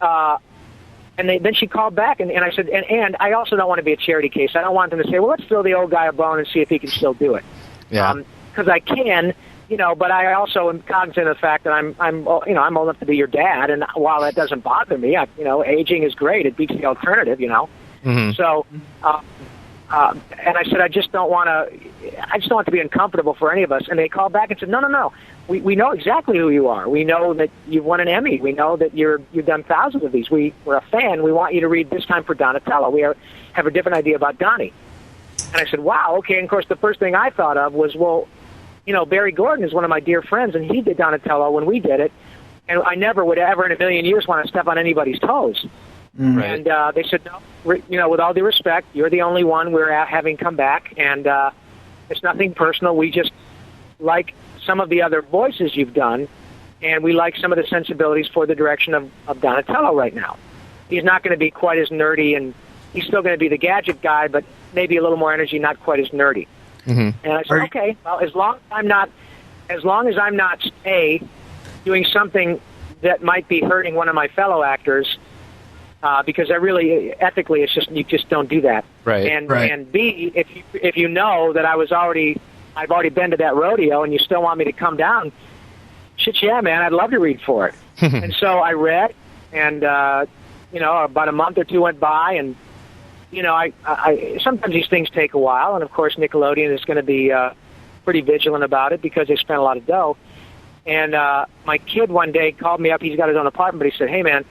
then she called back, and I said, and I also don't want to be a charity case. I don't want them to say, well, let's throw the old guy a bone and see if he can still do it. Yeah. Because I can, but I also am cognizant of the fact that I'm old enough to be your dad, and while that doesn't bother me, aging is great. It beats the alternative, So, and I said, I just don't want to be uncomfortable for any of us. And they called back and said, no. We know exactly who you are. We know that you've won an Emmy. We know that you've done thousands of these. We're a fan. We want you to read this time for Donatello. We have a different idea about Donnie. And I said, wow, okay. And of course, the first thing I thought of was, well, Barry Gordon is one of my dear friends, and he did Donatello when we did it. And I never would ever in a million years want to step on anybody's toes. Right. And they said, no, with all due respect, you're the only one we're having come back, and it's nothing personal. We just like some of the other voices you've done, and we like some of the sensibilities for the direction of Donatello right now. He's not going to be quite as nerdy, and he's still going to be the gadget guy, but maybe a little more energy, not quite as nerdy. Mm-hmm. And I said, okay, well, as long as I'm not doing something that might be hurting one of my fellow actors, because I really, ethically, it's just, you just don't do that. Right. And B, if you know that I've already been to that rodeo and you still want me to come down, shit, yeah, man, I'd love to read for it. And so I read, and, about a month or two went by, and, I sometimes these things take a while, and of course Nickelodeon is going to be pretty vigilant about it because they spent a lot of dough. And my kid one day called me up. He's got his own apartment, but he said, hey, man,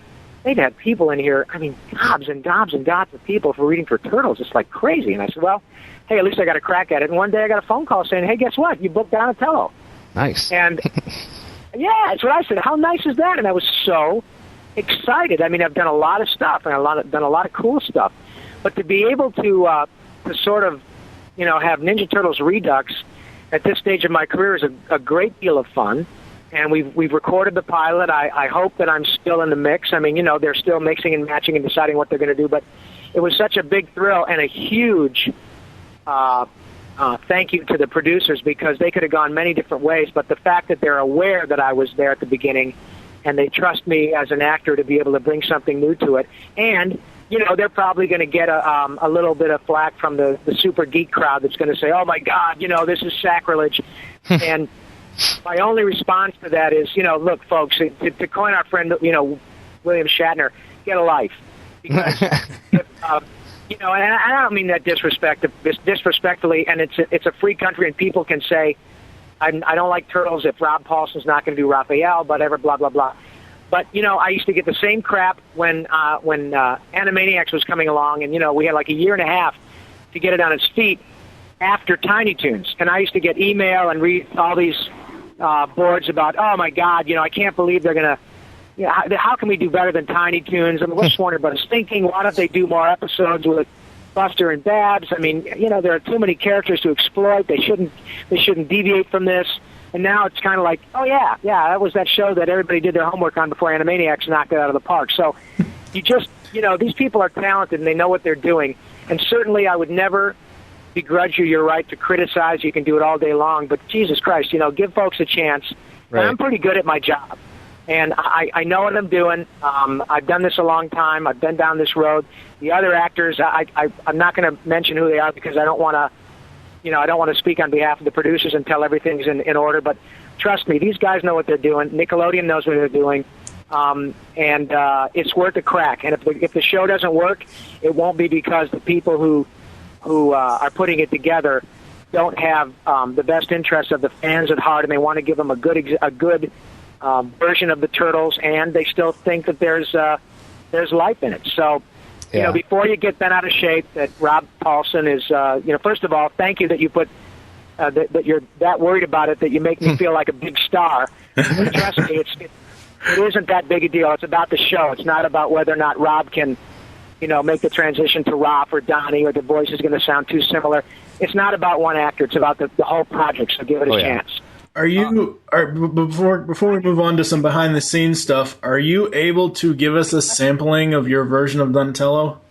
they've had people in here, gobs and gobs and gobs of people for reading for Turtles. It's like crazy. And I said, well, hey, at least I got a crack at it. And one day I got a phone call saying, hey, guess what? You booked Donatello. Nice. And, yeah, that's what I said. How nice is that? And I was so excited. I've done a lot of stuff, and done a lot of cool stuff. But to be able to sort of, have Ninja Turtles Redux at this stage of my career is a great deal of fun. And we've recorded the pilot. I hope that I'm still in the mix. They're still mixing and matching and deciding what they're going to do. But it was such a big thrill and a huge thank you to the producers, because they could have gone many different ways. But the fact that they're aware that I was there at the beginning and they trust me as an actor to be able to bring something new to it. And they're probably going to get a little bit of flack from the super geek crowd that's going to say, "Oh my God, this is sacrilege." And my only response to that is, look, folks, to coin our friend, William Shatner, get a life. Because, and I don't mean that disrespectfully, and it's a free country, and people can say, I don't like Turtles if Rob Paulsen's not going to do Raphael, whatever, blah, blah, blah. But, I used to get the same crap when Animaniacs was coming along, and, we had like a year and a half to get it on its feet after Tiny Toons. And I used to get email and read all these boards about, oh, my God, I can't believe they're going to, how can we do better than Tiny Toons? I mean, what's Warner Brothers thinking? Why don't they do more episodes with Buster and Babs? I mean, there are too many characters to exploit. They shouldn't deviate from this. And now it's kind of like, oh, yeah, that was that show that everybody did their homework on before Animaniacs knocked it out of the park. So you just, these people are talented and they know what they're doing. And certainly I would never begrudge you your right to criticize. You can do it all day long. But Jesus Christ, give folks a chance. Right. And I'm pretty good at my job. And I know what I'm doing. I've done this a long time. I've been down this road. The other actors, I'm not going to mention who they are because I don't want to, I don't want to speak on behalf of the producers until everything's in order. But trust me, these guys know what they're doing. Nickelodeon knows what they're doing. And it's worth a crack. And if the show doesn't work, it won't be because the people who are putting it together don't have the best interests of the fans at heart, and they want to give them a good version of the Turtles, and they still think that there's life in it. So, before you get bent out of shape, that Rob Paulsen is, first of all, thank you that you put that you're that worried about it that you make me feel like a big star. But trust me, it isn't that big a deal. It's about the show. It's not about whether or not Rob can, make the transition to Rob or Donnie, or the voice is going to sound too similar. It's not about one actor. It's about the whole project. So give it a chance. Before we move on to some behind the scenes stuff, are you able to give us a sampling of your version of Donatello?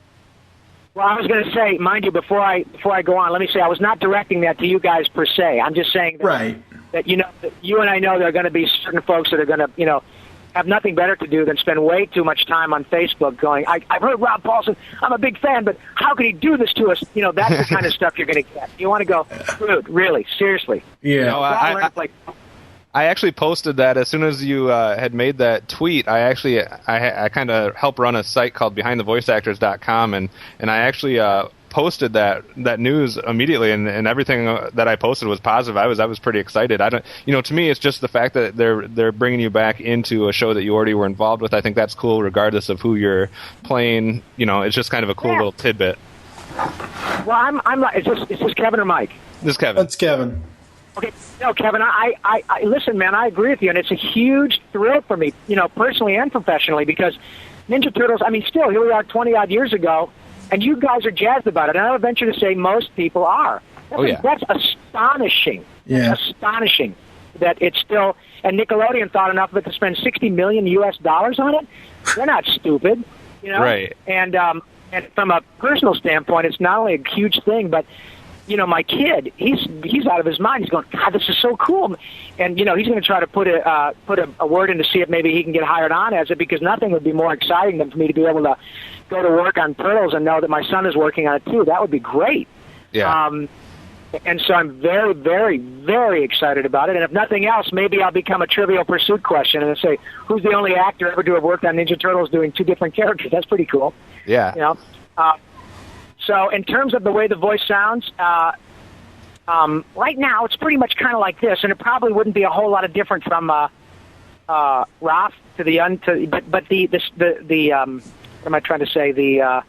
Well, I was going to say, mind you, before I go on, let me say I was not directing that to you guys per se. I'm just saying that, that you and I know there are going to be certain folks that are going to have nothing better to do than spend way too much time on Facebook going, I've heard Rob Paulsen, I'm a big fan, but how could he do this to us? That's the kind of stuff you're going to get. You want to go, dude, really, seriously. Yeah. I actually posted that as soon as you had made that tweet. I kind of help run a site called BehindTheVoiceActors.com, and I actually posted that news immediately, and everything that I posted was positive. I was pretty excited. To me, it's just the fact that they're bringing you back into a show that you already were involved with. I think that's cool, regardless of who you're playing. It's just kind of a cool little tidbit. Well, I'm like, is this Kevin or Mike? This is Kevin. That's Kevin. Okay, no, Kevin, I listen, man, I agree with you, and it's a huge thrill for me, personally and professionally, because Ninja Turtles, still, here we are 20-odd years ago, and you guys are jazzed about it, and I would venture to say most people are. That's astonishing. Yeah. That's astonishing that it's still, and Nickelodeon thought enough of it to spend $60 million on it. They're not stupid, Right. And from a personal standpoint, it's not only a huge thing, but my kid, he's out of his mind. He's going, God, this is so cool. And, he's going to try to put a word in to see if maybe he can get hired on as it, because nothing would be more exciting than for me to be able to go to work on Turtles and know that my son is working on it too. That would be great. Yeah. And so I'm very, very, very excited about it. And if nothing else, maybe I'll become a Trivial Pursuit question and say, who's the only actor ever to have worked on Ninja Turtles doing two different characters? That's pretty cool. Yeah. So in terms of the way the voice sounds, right now it's pretty much kind of like this, and it probably wouldn't be a whole lot of different from Raph to the but the what am I trying to say? The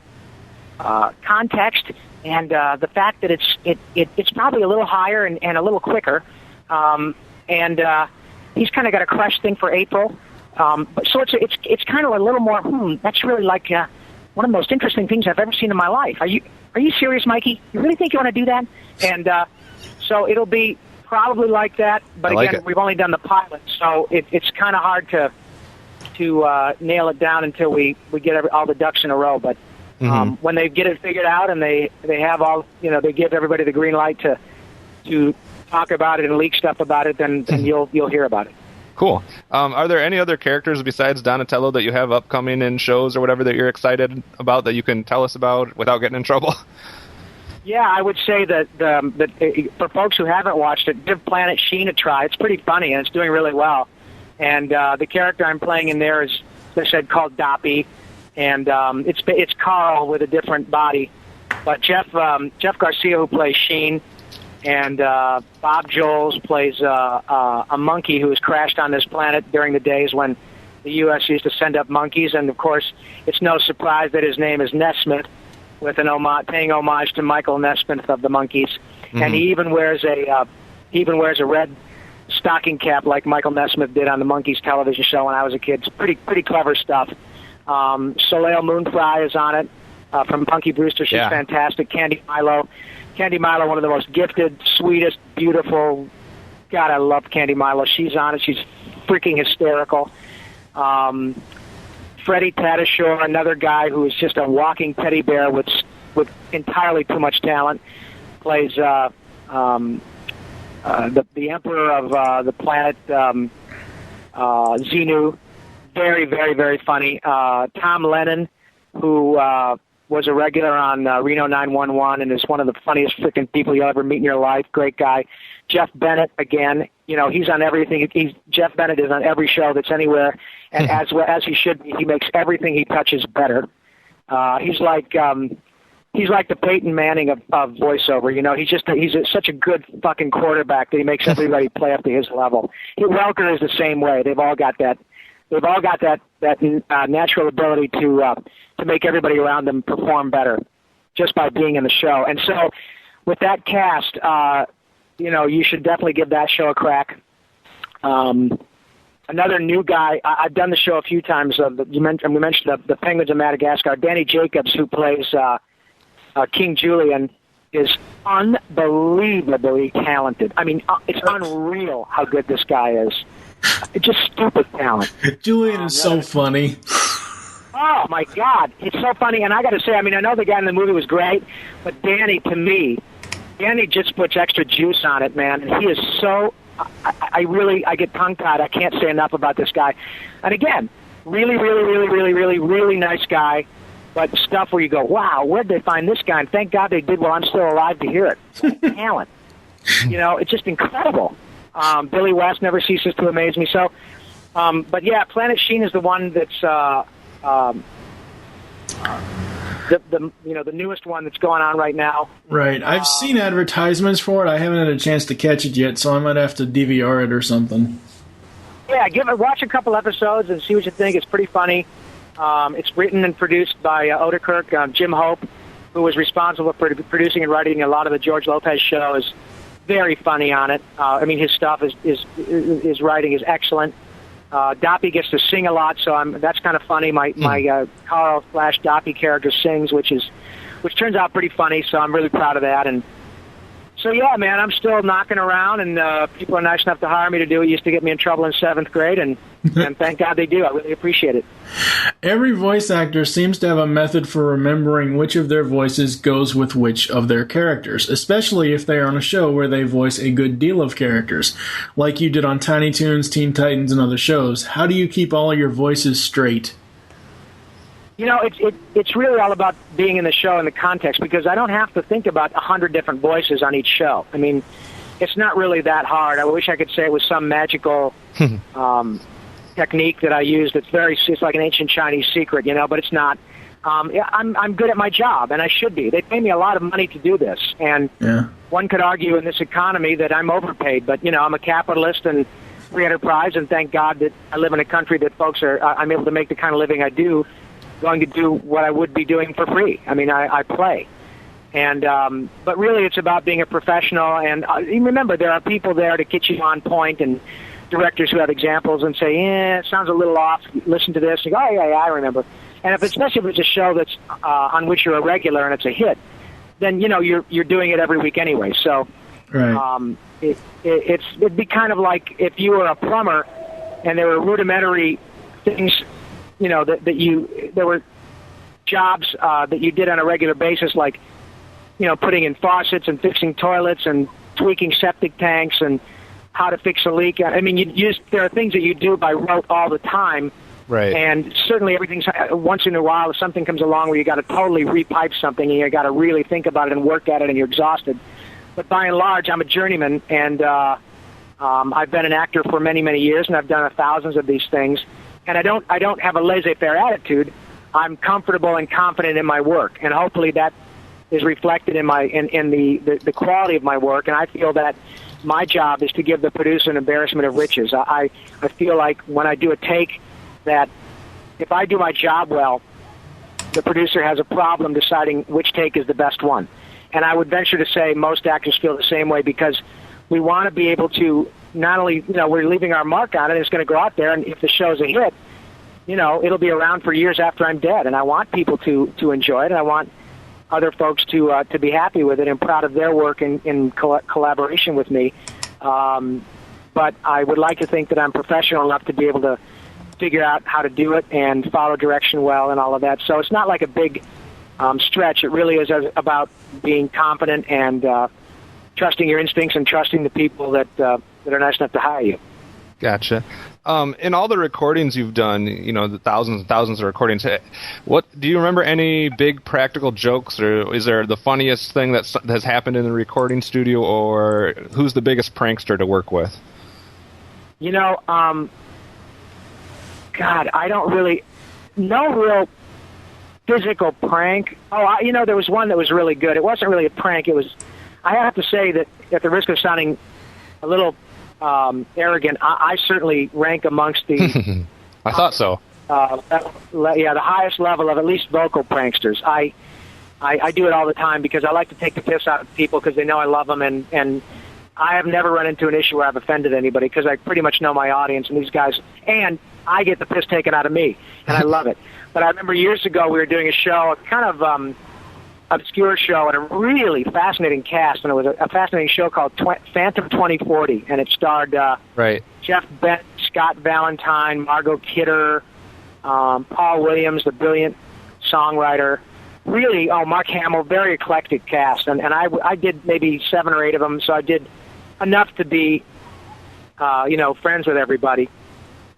context and the fact that it's probably a little higher and a little quicker, and he's kind of got a crush thing for April, but so it's kind of a little more. That's really like. One of the most interesting things I've ever seen in my life. Are you serious, Mikey? You really think you want to do that? And so it'll be probably like that. But again, we've only done the pilot, so it's kind of hard to nail it down until we get all the ducks in a row. But when they get it figured out and they have all, they give everybody the green light to talk about it and leak stuff about it, then you'll hear about it. Cool. Are there any other characters besides Donatello that you have upcoming in shows or whatever that you're excited about that you can tell us about without getting in trouble? Yeah, I would say that for folks who haven't watched it, give Planet Sheen a try. It's pretty funny, and it's doing really well. And the character I'm playing in there is, as I said, called Doppy, and it's Carl with a different body. But Jeff Garcia, who plays Sheen, and Bob Joels plays a monkey who has crashed on this planet during the days when the U.S. used to send up monkeys. And, of course, it's no surprise that his name is Nesmith, with paying homage to Michael Nesmith of the Monkees. Mm-hmm. And he even wears a red stocking cap like Michael Nesmith did on the Monkees television show when I was a kid. It's pretty clever stuff. Soleil Moonfry is on it from Punky Brewster. She's fantastic. Candy Milo, one of the most gifted, sweetest, beautiful. God, I love Candy Milo. She's on it. She's freaking hysterical. Freddie Tatasciore, another guy who is just a walking teddy bear with entirely too much talent, plays the emperor of the planet Xenu. Very, very, very funny. Tom Lennon, who was a regular on Reno 911 and is one of the funniest freaking people you'll ever meet in your life. Great guy. Jeff Bennett, again, he's on everything. Jeff Bennett is on every show that's anywhere, and as he should be. He makes everything he touches better. He's like the Peyton Manning of voiceover. He's such a good fucking quarterback that he makes everybody play up to his level. Welker is the same way. They've all got that natural ability to make everybody around them perform better just by being in the show. And so, with that cast, you should definitely give that show a crack. Another new guy, I've done the show a few times. We mentioned the Penguins of Madagascar. Danny Jacobs, who plays King Julian, is unbelievably talented. I mean, it's unreal how good this guy is. Just stupid talent. Julian is so funny. Oh, my God. It's so funny. And I got to say, I know the guy in the movie was great, but Danny just puts extra juice on it, man. And he is so... I get tongue-tied. I can't say enough about this guy. And again, really, really, really, really, really, really nice guy, but stuff where you go, wow, where'd they find this guy? And thank God they did while I'm still alive to hear it. Talent. It's just incredible. Billy West never ceases to amaze me. So, but yeah, Planet Sheen is the one that's the newest one that's going on right now. Right. I've seen advertisements for it. I haven't had a chance to catch it yet, so I might have to DVR it or something. Yeah, watch a couple episodes and see what you think. It's pretty funny. It's written and produced by Odekirk. Jim Hope, who was responsible for producing and writing a lot of the George Lopez show, is very funny on it. His stuff his writing is excellent. Doppy gets to sing a lot, so that's kind of funny. My Carl / Doppy character sings, which turns out pretty funny. So I'm really proud of that. And so yeah, man, I'm still knocking around, and people are nice enough to hire me to do it. Used to get me in trouble in 7th grade, and thank God they do. I really appreciate it. Every voice actor seems to have a method for remembering which of their voices goes with which of their characters, especially if they are on a show where they voice a good deal of characters, like you did on Tiny Toons, Teen Titans, and other shows. How do you keep all your voices straight? It's really all about being in the show and the context, because I don't have to think about 100 different voices on each show. It's not really that hard. I wish I could say it was some magical technique that I use it's like an ancient Chinese secret, but it's not. I'm good at my job, and I should be. They pay me a lot of money to do this, and one could argue in this economy that I'm overpaid, but, I'm a capitalist and free enterprise, and thank God that I live in a country that I'm able to make the kind of living I do, going to do what I would be doing for free. I play. And but really it's about being a professional, and remember, there are people there to get you on point, and directors who have examples and say, it sounds a little off, listen to this, and you go, yeah, I remember. And especially if it's a show that's on which you're a regular and it's a hit, then you're doing it every week anyway. So right. It'd be kind of like if you were a plumber and there were rudimentary things, there were jobs that you did on a regular basis, like putting in faucets and fixing toilets and tweaking septic tanks and how to fix a leak. I mean, there are things that you do by rote all the time. Right. And certainly everything's, once in a while, if something comes along where you got to totally repipe something and you got to really think about it and work at it and you're exhausted. But by and large, I'm a journeyman, and I've been an actor for many, many years, and I've done thousands of these things. And I don't have a laissez-faire attitude. I'm comfortable and confident in my work, and hopefully that is reflected in the quality of my work. And I feel that my job is to give the producer an embarrassment of riches. I feel like when I do a take, that if I do my job well, the producer has a problem deciding which take is the best one. And I would venture to say most actors feel the same way, because we want to be able to not only, we're leaving our mark on it, it's going to go out there, and if the show's a hit, it'll be around for years after I'm dead. And I want people to enjoy it, and I want other folks to be happy with it and proud of their work in collaboration with me. But I would like to think that I'm professional enough to be able to figure out how to do it and follow direction well and all of that. So it's not like a big stretch. It really is about being confident and trusting your instincts and trusting the people that are nice enough to hire you. Gotcha. In all the recordings you've done, the thousands and thousands of recordings, what do you remember any big practical jokes, or is there the funniest thing that has happened in the recording studio, or who's the biggest prankster to work with? God, I don't really, no real physical prank. Oh, there was one that was really good. It wasn't really a prank. It was, I have to say that at the risk of sounding a little arrogant, I certainly rank amongst the... I thought so. The highest level of at least vocal pranksters. I do it all the time because I like to take the piss out of people because they know I love them, and I have never run into an issue where I've offended anybody because I pretty much know my audience and these guys, and I get the piss taken out of me, and I love it. But I remember years ago we were doing a show, a kind of obscure show, and a really fascinating cast, and it was a fascinating show called Phantom 2040, and it starred Jeff Bent, Scott Valentine, Margot Kidder, Paul Williams, the brilliant songwriter, really, Mark Hamill, very eclectic cast, and I did maybe 7 or 8 of them, so I did enough to be, friends with everybody.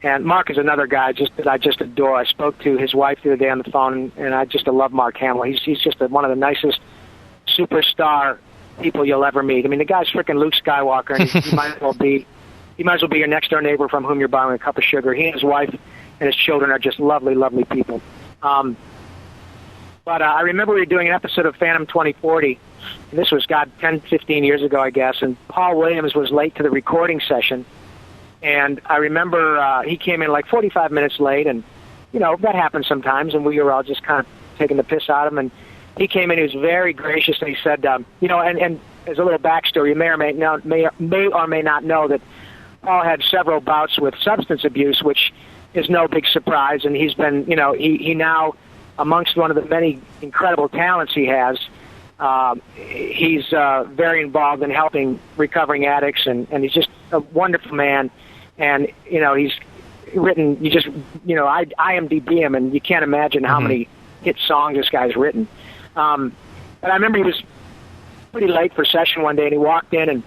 And Mark is another guy that I just adore. I spoke to his wife the other day on the phone, and I just love Mark Hamill. He's just one of the nicest superstar people you'll ever meet. I mean, the guy's freaking Luke Skywalker, and he might as well be your next door neighbor from whom you're buying a cup of sugar. He and his wife and his children are just lovely, lovely people. But I remember we were doing an episode of Phantom 2040, and this was, 10, 15 years ago, I guess, and Paul Williams was late to the recording session. And I remember he came in like 45 minutes late, and, that happens sometimes, and we were all just kind of taking the piss out of him. And he came in, he was very gracious, and he said, and as a little backstory, you may or may not know that Paul had several bouts with substance abuse, which is no big surprise, and he's been, he now, amongst one of the many incredible talents he has, he's very involved in helping recovering addicts, and he's just a wonderful man. And, he's written, I IMDb him, and you can't imagine how many hit songs this guy's written. But I remember he was pretty late for session one day, and he walked in, and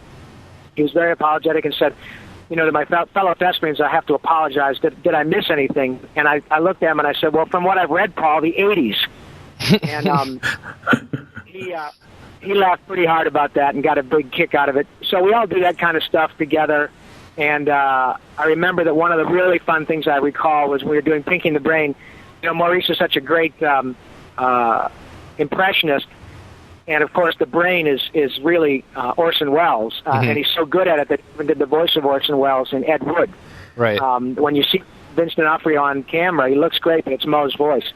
he was very apologetic and said, to my fellow thespians, I have to apologize. Did I miss anything? And I looked at him, and I said, well, from what I've read, Paul, the 80s. And he laughed pretty hard about that and got a big kick out of it. So we all do that kind of stuff together. And I remember that one of the really fun things I recall was we were doing Pinky and the Brain. Maurice is such a great impressionist. And, of course, the Brain is really Orson Welles. And he's so good at it that he even did the voice of Orson Welles in Ed Wood. Right. When you see Vince D'Onofrio on camera, he looks great, but it's Moe's voice.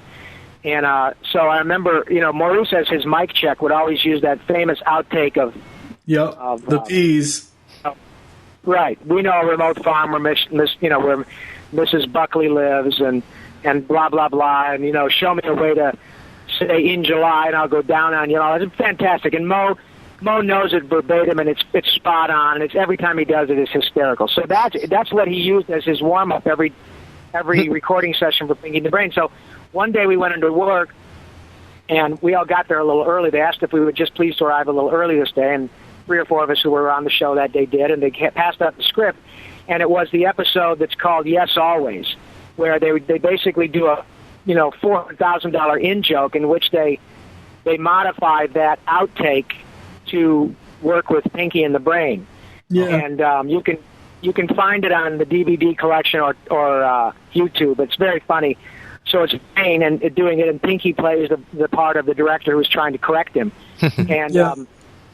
And so I remember, Maurice, as his mic check, would always use that famous outtake of... Yep, the peas. Right. We know a remote farm where where Mrs. Buckley lives, and blah, blah, blah, and, show me a way to say in July, and I'll go down on you. It's fantastic. And Mo knows it verbatim, and it's spot on, and it's every time he does it, it's hysterical. So that's what he used as his warm-up every recording session for Pinky and the Brain. So one day we went into work, and we all got there a little early. They asked if we would just please to arrive a little early this day, and 3 or 4 of us who were on the show that day did, and they passed out the script, and it was the episode that's called Yes Always, where they basically do a $400,000 in-joke in which they modify that outtake to work with Pinky and the Brain. Yeah. And you can find it on the DVD collection or YouTube. It's very funny. So it's Brain and doing it, and Pinky plays the part of the director who's trying to correct him. And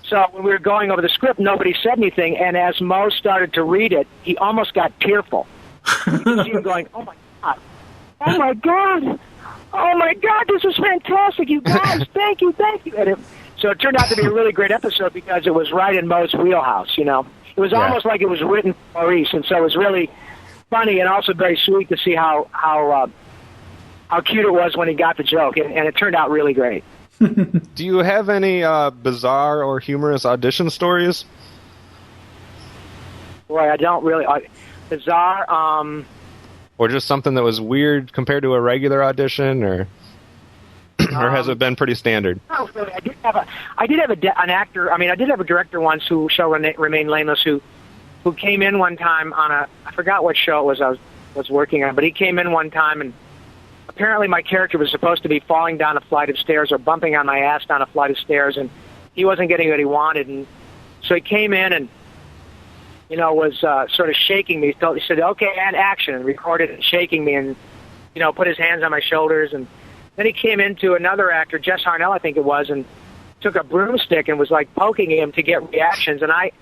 so when we were going over the script, nobody said anything, and as Mo started to read it, he almost got tearful. You could see him going, "Oh my God! Oh my God! Oh my God! This is fantastic, you guys! Thank you, thank you!" And so it turned out to be a really great episode because it was right in Mo's wheelhouse. It was almost like it was written for Maurice, and so it was really funny and also very sweet to see how cute it was when he got the joke, and it turned out really great. Do you have any bizarre or humorous audition stories? Boy, I don't really. Bizarre. Or just something that was weird compared to a regular audition, or has it been pretty standard? No, really. I did have an actor. I mean, I did have a director once who shall remain nameless, who came in one time on I forgot what show it was I was working on, but he came in one time, and apparently my character was supposed to be falling down a flight of stairs or bumping on my ass down a flight of stairs, and he wasn't getting what he wanted, and so he came in and was sort of shaking me. He said, "Okay, and action," and recorded it shaking me, and put his hands on my shoulders. And then he came into another actor, Jess Harnell, I think it was, and took a broomstick and was like poking him to get reactions. And I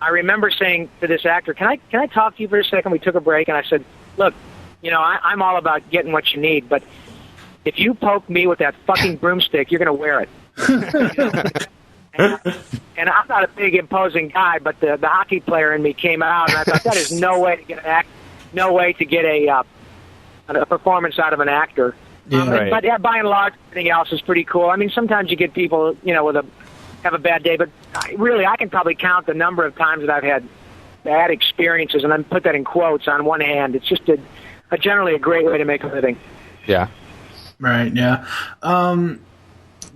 remember saying to this actor, "Can I talk to you for a second?" We took a break, and I said, "Look, I'm all about getting what you need, but if you poke me with that fucking broomstick, you're going to wear it." And I'm not a big, imposing guy, but the hockey player in me came out, and I thought that is no way to get a performance out of an actor. Yeah, right. But by and large, everything else is pretty cool. I mean, sometimes you get people, have a bad day, but really, I can probably count the number of times that I've had bad experiences, and I put that in quotes on one hand. It's just generally a great way to make a living. Yeah. Right, yeah.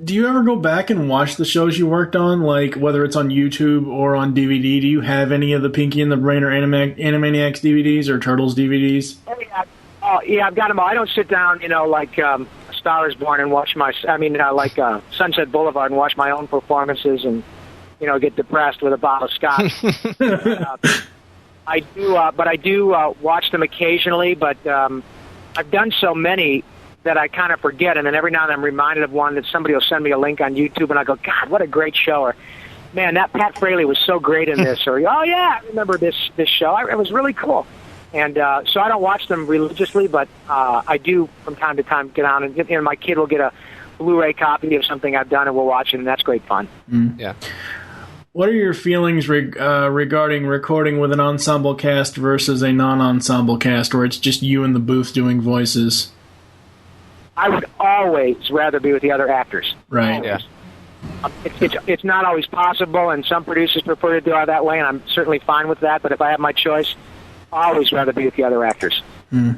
Do you ever go back and watch the shows you worked on, like whether it's on YouTube or on DVD? Do you have any of the Pinky and the Brain or Animaniacs DVDs or Turtles DVDs? Oh, yeah, I've got them all. I don't sit down, like A Star is Born and watch like Sunset Boulevard and watch my own performances and, get depressed with a bottle of scotch. I do watch them occasionally, but I've done so many that I kind of forget, and then every now and then I'm reminded of one that somebody will send me a link on YouTube, and I go, "God, what a great show!" Or, "Man, that Pat Fraley was so great in this," or, "Oh yeah, I remember this show. It was really cool." And so I don't watch them religiously, but I do from time to time get on, and my kid will get a Blu-ray copy of something I've done, and we'll watch it, and that's great fun. Yeah. What are your feelings regarding recording with an ensemble cast versus a non-ensemble cast, where it's just you in the booth doing voices? I would always rather be with the other actors. Right. Always. Yeah. It's not always possible, and some producers prefer to do it that way, and I'm certainly fine with that. But if I have my choice, I always rather be with the other actors. Are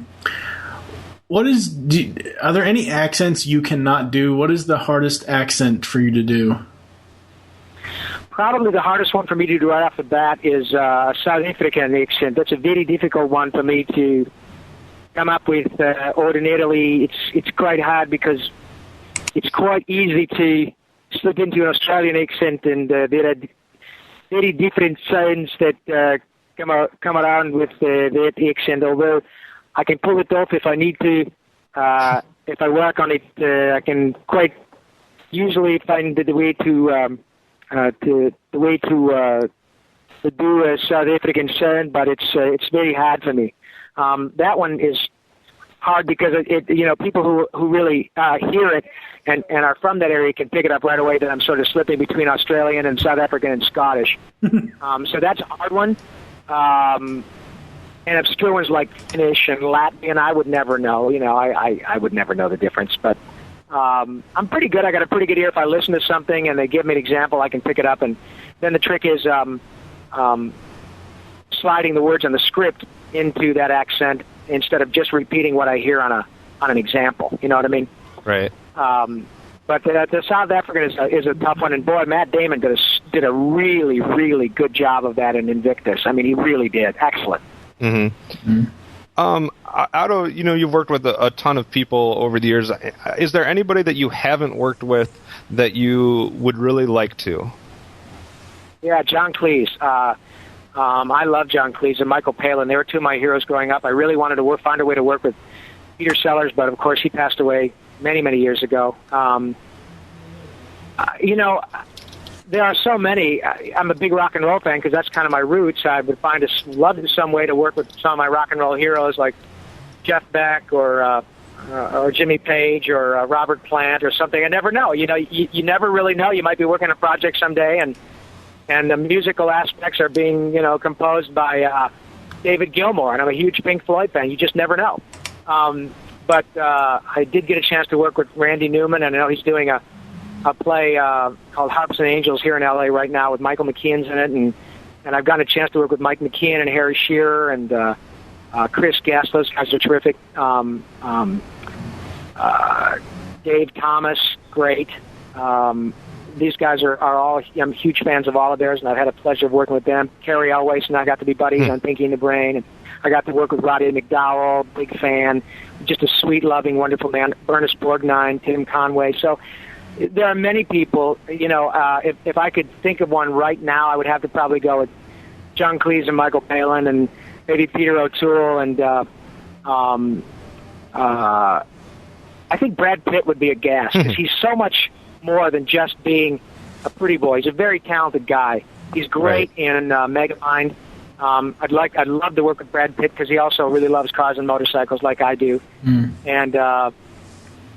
there any accents you cannot do? What is the hardest accent for you to do? Probably the hardest one for me to do right off the bat is South African accent. That's a very difficult one for me to come up with ordinarily. It's quite hard because it's quite easy to slip into an Australian accent, and there are very different sounds that come around with that accent. Although I can pull it off if I need to, if I work on it, I can quite usually find the way to do a South African sound, but it's very hard for me. That one is hard because people who really hear it and are from that area can pick it up right away that I'm sort of slipping between Australian and South African and Scottish. So that's a hard one. And obscure ones like Finnish and Latvian, I would never know. I would never know the difference. But I'm pretty good. I got a pretty good ear. If I listen to something and they give me an example, I can pick it up. And then the trick is sliding the words on the script into that accent instead of just repeating what I hear on an example. You know what I mean? Right. But the South African is a tough one. And boy, Matt Damon did did a really, really good job of that in Invictus. I mean, he really did. Excellent. Mm-hmm. Out of, you've worked with a ton of people over the years. Is there anybody that you haven't worked with that you would really like to? Yeah, John Cleese. I love John Cleese and Michael Palin. They were two of my heroes growing up. I really wanted to find a way to work with Peter Sellers, but of course he passed away many, many years ago. There are so many. I'm a big rock and roll fan because that's kind of my roots. I would love in some way to work with some of my rock and roll heroes like Jeff Beck or Jimmy Page or Robert Plant or something. I never know. You never really know. You might be working on a project someday, and the musical aspects are being composed by David Gilmour, and I'm a huge Pink Floyd fan. You just never know. But I did get a chance to work with Randy Newman, and I know he's doing a play called Harps and Angels here in L.A. right now with Michael McKean's in it, and I've gotten a chance to work with Mike McKean and Harry Shearer and Chris Guest. Those guys are terrific. Dave Thomas, great. These guys are all, I'm huge fans of all of theirs, and I've had a pleasure of working with them. Carrie Elway and I got to be buddies on Pinky and the Brain, and I got to work with Roddy McDowell, big fan, just a sweet, loving, wonderful man. Ernest Borgnine, Tim Conway. So there are many people. If I could think of one right now, I would have to probably go with John Cleese and Michael Palin, and maybe Peter O'Toole, and I think Brad Pitt would be a gas because he's so much more than just being a pretty boy. He's a very talented guy. He's great in Megamind. I'd love to work with Brad Pitt because he also really loves cars and motorcycles like I do. And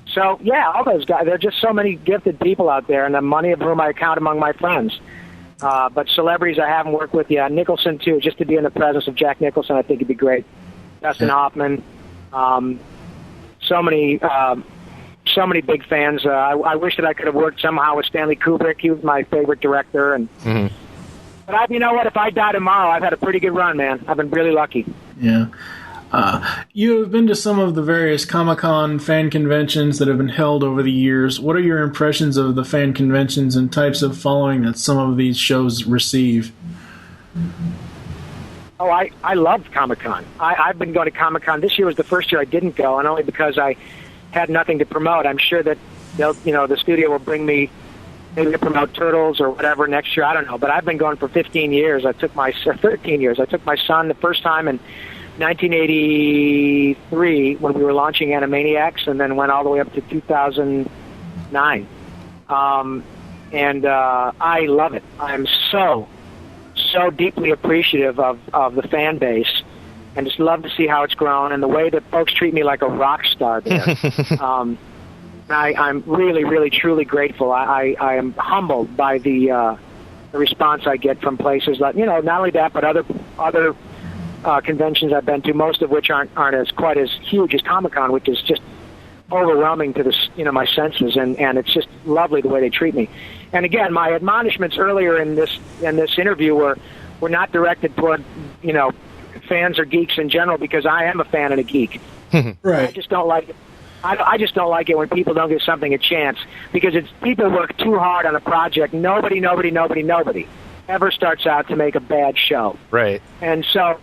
so, yeah, all those guys. There are just so many gifted people out there, and many of whom I count among my friends. But celebrities I haven't worked with, Nicholson too. Just to be in the presence of Jack Nicholson, I think it'd be great. Dustin Hoffman. So many big fans. I wish that I could have worked somehow with Stanley Kubrick. He was my favorite director. And but you know what? If I die tomorrow, I've had a pretty good run, man. I've been really lucky. Yeah. You have been to some of the various Comic-Con fan conventions that have been held over the years. What are your impressions of the fan conventions and types of following that some of these shows receive? Oh, I love Comic-Con. I've been going to Comic-Con. This year was the first year I didn't go, and only because I had nothing to promote. I'm sure that the studio will bring me maybe to promote Turtles or whatever next year. I don't know, but I've been going for 15 years. 13 years. I took my son the first time in 1983 when we were launching Animaniacs, and then went all the way up to 2009. I love it. I'm so deeply appreciative of the fan base, and just love to see how it's grown and the way that folks treat me like a rock star there. I'm really, really, truly grateful. I am humbled by the response I get from places like, not only that, but other conventions I've been to, most of which aren't quite as huge as Comic-Con, which is just overwhelming to my senses, and it's just lovely the way they treat me. And again, my admonishments earlier in this interview were not directed toward fans or geeks in general, because I am a fan and a geek. Right. I just don't like it. I just don't like it when people don't give something a chance, because people work too hard on a project. Nobody ever starts out to make a bad show. Right. And so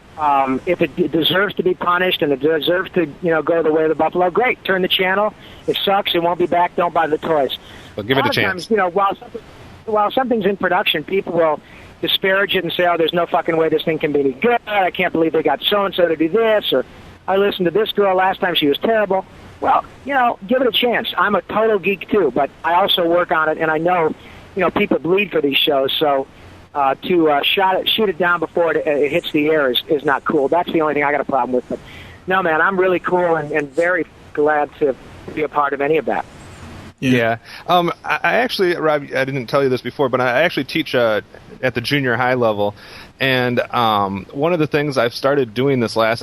if it deserves to be punished and it deserves to go the way of the buffalo, great. Turn the channel. It sucks. It won't be back. Don't buy the toys. But give it a chance. While something's in production, people will disparage it and say, oh, there's no fucking way this thing can be any good. I can't believe they got so-and-so to do this. Or I listened to this girl last time. She was terrible. Well, give it a chance. I'm a total geek too, but I also work on it, and I know, people bleed for these shows. So to shoot it down before it hits the air is not cool. That's the only thing I got a problem with. But no, man, I'm really cool and very glad to be a part of any of that. Yeah. I actually, Rob, I didn't tell you this before, but I actually teach at the junior high level. And one of the things I've started doing this last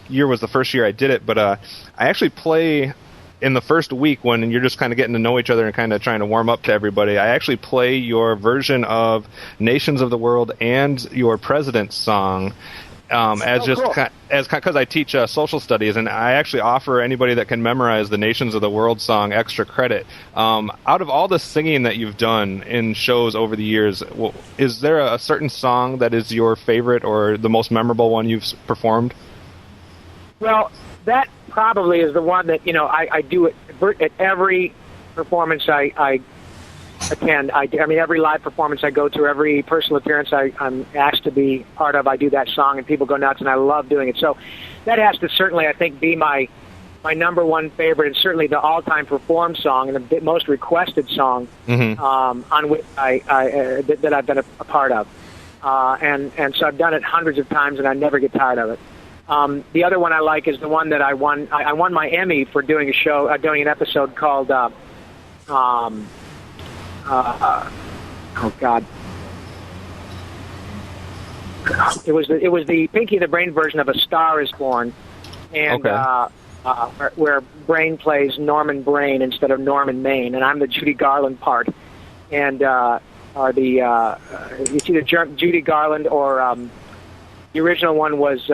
year was the first year I did it, but I actually play in the first week when you're just kind of getting to know each other and kind of trying to warm up to everybody. I actually play your version of Nations of the World and your President's song because I teach social studies, and I actually offer anybody that can memorize the Nations of the World song extra credit. Out of all the singing that you've done in shows over the years, is there a certain song that is your favorite or the most memorable one you've performed? Well, that probably is the one that, I do it at every performance I attend. I mean, every live performance I go to, every personal appearance I'm asked to be part of, I do that song, and people go nuts, and I love doing it. So that has to certainly, I think, be my number one favorite, and certainly the all-time performed song and the most requested song on which that I've been a part of. And so I've done it hundreds of times, and I never get tired of it. The other one I like is the one that I won. I won my Emmy for doing doing an episode called, oh God, it was the Pinky the Brain version of A Star Is Born, and where Brain plays Norman Brain instead of Norman Maine, and I'm the Judy Garland part, and it's either Judy Garland or the original one was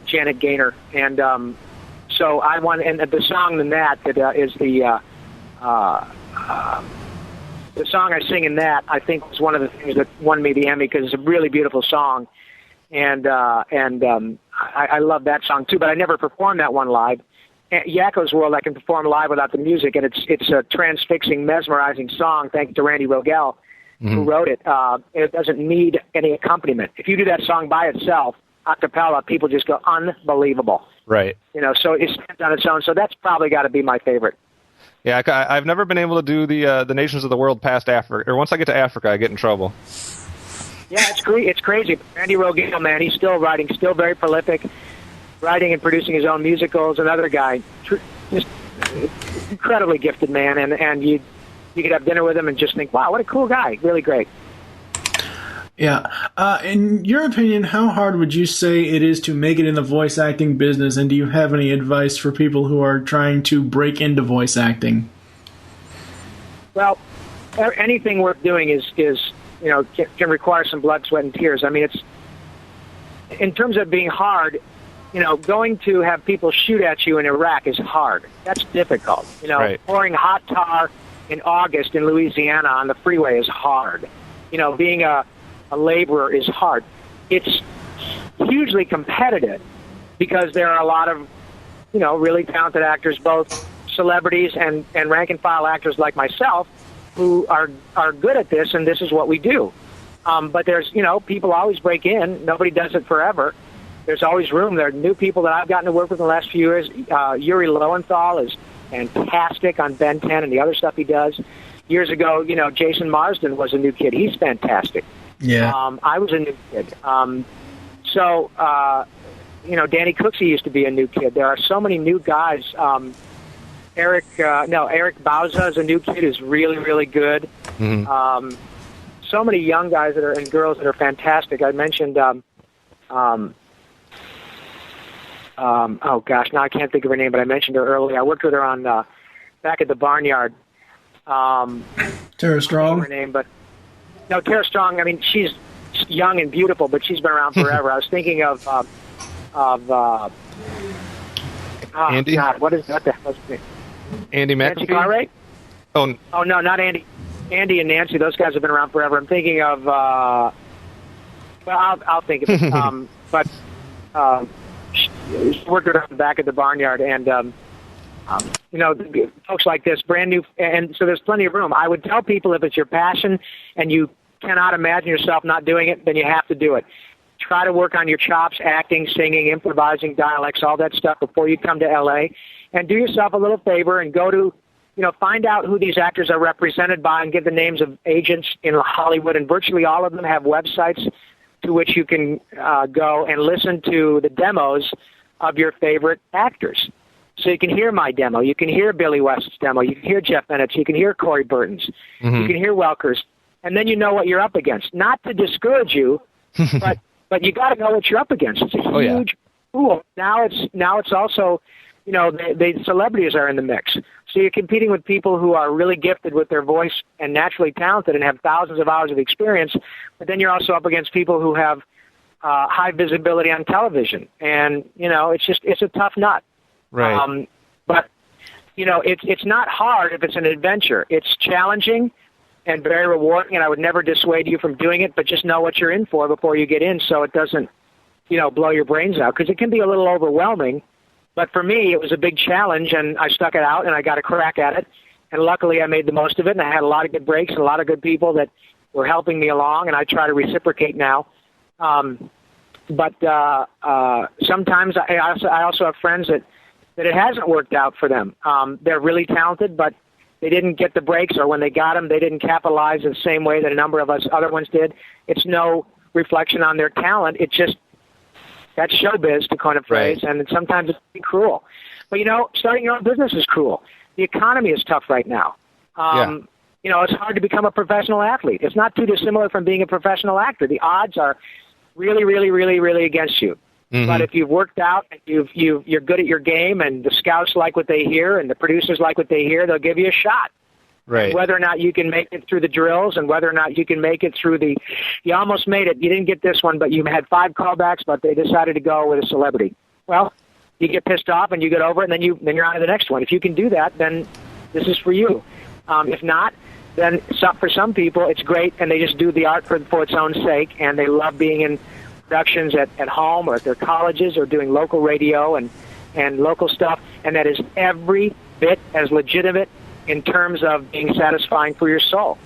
Janet Gaynor, and so I won. And the song in that is the song I sing in that, I think, was one of the things that won me the Emmy, because it's a really beautiful song, and I love that song too. But I never performed that one live. Yakko's World I can perform live without the music, and it's a transfixing, mesmerizing song, thanks to Randy Rogel, who wrote it. It doesn't need any accompaniment. If you do that song by itself, a cappella, people just go unbelievable. Right. So it stands on its own. So that's probably got to be my favorite. Yeah, I've never been able to do the Nations of the World past Africa. Or once I get to Africa, I get in trouble. Yeah, it's crazy. Randy Rogel, man, he's still writing, still very prolific, writing and producing his own musicals. Another guy, just incredibly gifted man, and you could have dinner with him and just think, wow, what a cool guy. Really great. Yeah. In your opinion, how hard would you say it is to make it in the voice acting business, and do you have any advice for people who are trying to break into voice acting? Well, anything worth doing is can require some blood, sweat, and tears. I mean, it's in terms of being hard. Going to have people shoot at you in Iraq is hard. That's difficult. Right. Pouring hot tar in August in Louisiana on the freeway is hard. Being a laborer is hard. It's hugely competitive because there are a lot of, really talented actors, both celebrities and rank and file actors like myself, who are good at this, and this is what we do. But there's, people always break in. Nobody does it forever. There's always room. There are new people that I've gotten to work with in the last few years. Yuri Lowenthal is fantastic on Ben 10 and the other stuff he does. Years ago, Jason Marsden was a new kid. He's fantastic. Yeah. I was a new kid. Danny Cooksey used to be a new kid. There are so many new guys. Eric Bauza is a new kid who's really, really good. Mm-hmm. So many young guys and girls that are fantastic. I mentioned, oh gosh, now I can't think of her name, but I mentioned her earlier. I worked with her on back at the Barnyard. Tara Strong? Her name, but no, Tara Strong. I mean, she's young and beautiful, but she's been around forever. I was thinking of Andy. God, what is that? What's his name? Andy McAfee. Nancy Cartwright? Oh no, not Andy. Andy and Nancy. Those guys have been around forever. I'm thinking of. Well, I'll think of it. But worked around back at the Barnyard, and folks like this, brand new, and so there's plenty of room. I would tell people, if it's your passion and you cannot imagine yourself not doing it, then you have to do it. Try to work on your chops, acting, singing, improvising, dialects, all that stuff before you come to L.A. And do yourself a little favor and go to, find out who these actors are represented by and give the names of agents in Hollywood. And virtually all of them have websites to which you can go and listen to the demos of your favorite actors. So you can hear my demo. You can hear Billy West's demo. You can hear Jeff Bennett's. You can hear Corey Burton's. Mm-hmm. You can hear Welker's. And then you know what you're up against. Not to discourage you, but you got to know what you're up against. It's a huge pool. Now it's also, the celebrities are in the mix. So you're competing with people who are really gifted with their voice and naturally talented and have thousands of hours of experience. But then you're also up against people who have high visibility on television. And, it's a tough nut. Right. But, it's not hard if it's an adventure. It's challenging and very rewarding, and I would never dissuade you from doing it, but just know what you're in for before you get in so it doesn't, blow your brains out, because it can be a little overwhelming. But for me, it was a big challenge, and I stuck it out, and I got a crack at it. And luckily, I made the most of it, and I had a lot of good breaks and a lot of good people that were helping me along, and I try to reciprocate now. But sometimes I also have friends that it hasn't worked out for them. They're really talented, but they didn't get the breaks, or when they got them, they didn't capitalize in the same way that a number of us other ones did. It's no reflection on their talent. It's just, that's showbiz, to coin a phrase, right. And sometimes it's cruel. But, starting your own business is cruel. The economy is tough right now. It's hard to become a professional athlete. It's not too dissimilar from being a professional actor. The odds are really, really, really, really against you. Mm-hmm. But if you've worked out and you're good at your game, and the scouts like what they hear and the producers like what they hear, they'll give you a shot. Right. Whether or not you can make it through the drills, and whether or not you can make it through you almost made it. You didn't get this one, but you had 5 callbacks, but they decided to go with a celebrity. Well, you get pissed off and you get over it, and then you're on to the next one. If you can do that, then this is for you. If not, then for some people it's great, and they just do the art for its own sake, and they love being in productions at home or at their colleges, or doing local radio and local stuff, and that is every bit as legitimate in terms of being satisfying for your soul.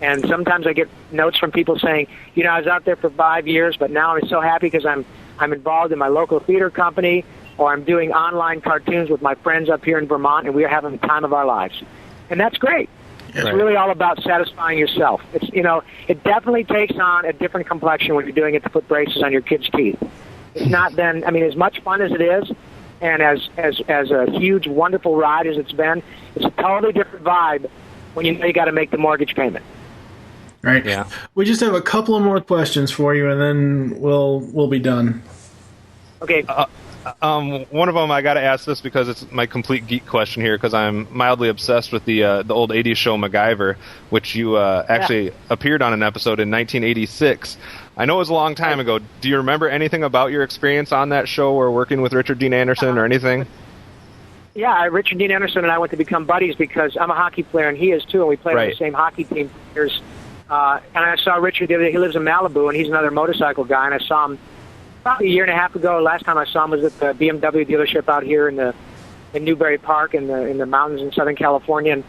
And sometimes I get notes from people saying, I was out there for 5 years, but now I'm so happy because I'm involved in my local theater company, or I'm doing online cartoons with my friends up here in Vermont, and we are having the time of our lives. And that's great. It's really all about satisfying yourself. It's it definitely takes on a different complexion when you're doing it to put braces on your kids' teeth. It's not then. I mean, as much fun as it is, and as a huge, wonderful ride as it's been, it's a totally different vibe when you know you got to make the mortgage payment. Right. Yeah. We just have a couple of more questions for you, and then we'll be done. Okay. One of them, I got to ask this because it's my complete geek question here, because I'm mildly obsessed with the old 80s show MacGyver, which you actually appeared on an episode in 1986. I know it was a long time ago. Do you remember anything about your experience on that show, or working with Richard Dean Anderson or anything? Yeah, Richard Dean Anderson and I went to become buddies because I'm a hockey player and he is too, and we played on the same hockey team for years. And I saw Richard the other day. He lives in Malibu, and he's another motorcycle guy, and I saw him probably a year and a half ago. Last time I saw him was at the BMW dealership out here in Newberry Park in the mountains in Southern California, and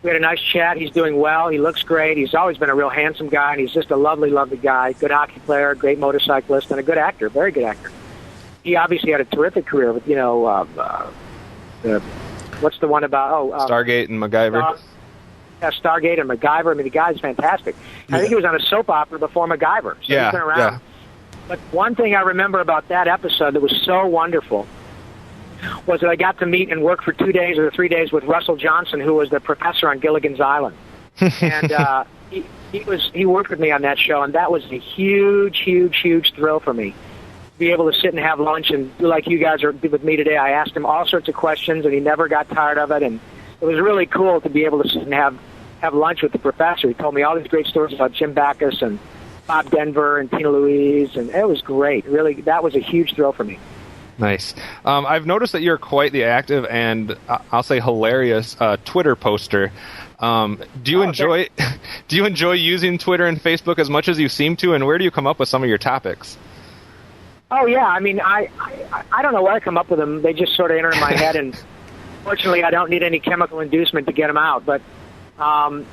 we had a nice chat. He's doing well. He looks great. He's always been a real handsome guy, and he's just a lovely, lovely guy. Good hockey player, great motorcyclist, and a good actor, very good actor. He obviously had a terrific career with, what's the one about? Stargate and MacGyver. Stargate and MacGyver. I mean, the guy's fantastic. I think he was on a soap opera before MacGyver. So he's been around. Yeah. But one thing I remember about that episode that was so wonderful was that I got to meet and work for 2 days or 3 days with Russell Johnson, who was the professor on Gilligan's Island. And he worked with me on that show, and that was a huge, huge, huge thrill for me. Be able to sit and have lunch and do like you guys are with me today. I asked him all sorts of questions, and he never got tired of it. And it was really cool to be able to sit and have lunch with the professor. He told me all these great stories about Jim Backus and Bob Denver and Tina Louise, and it was great. Really, that was a huge thrill for me. Nice. I've noticed that you're quite the active and I'll say hilarious Twitter poster. Do you enjoy using Twitter and Facebook as much as you seem to, and where do you come up with some of your topics? Oh yeah, I mean, I don't know where I come up with them. They just sort of enter in my head, and fortunately, I don't need any chemical inducement to get them out. But I'm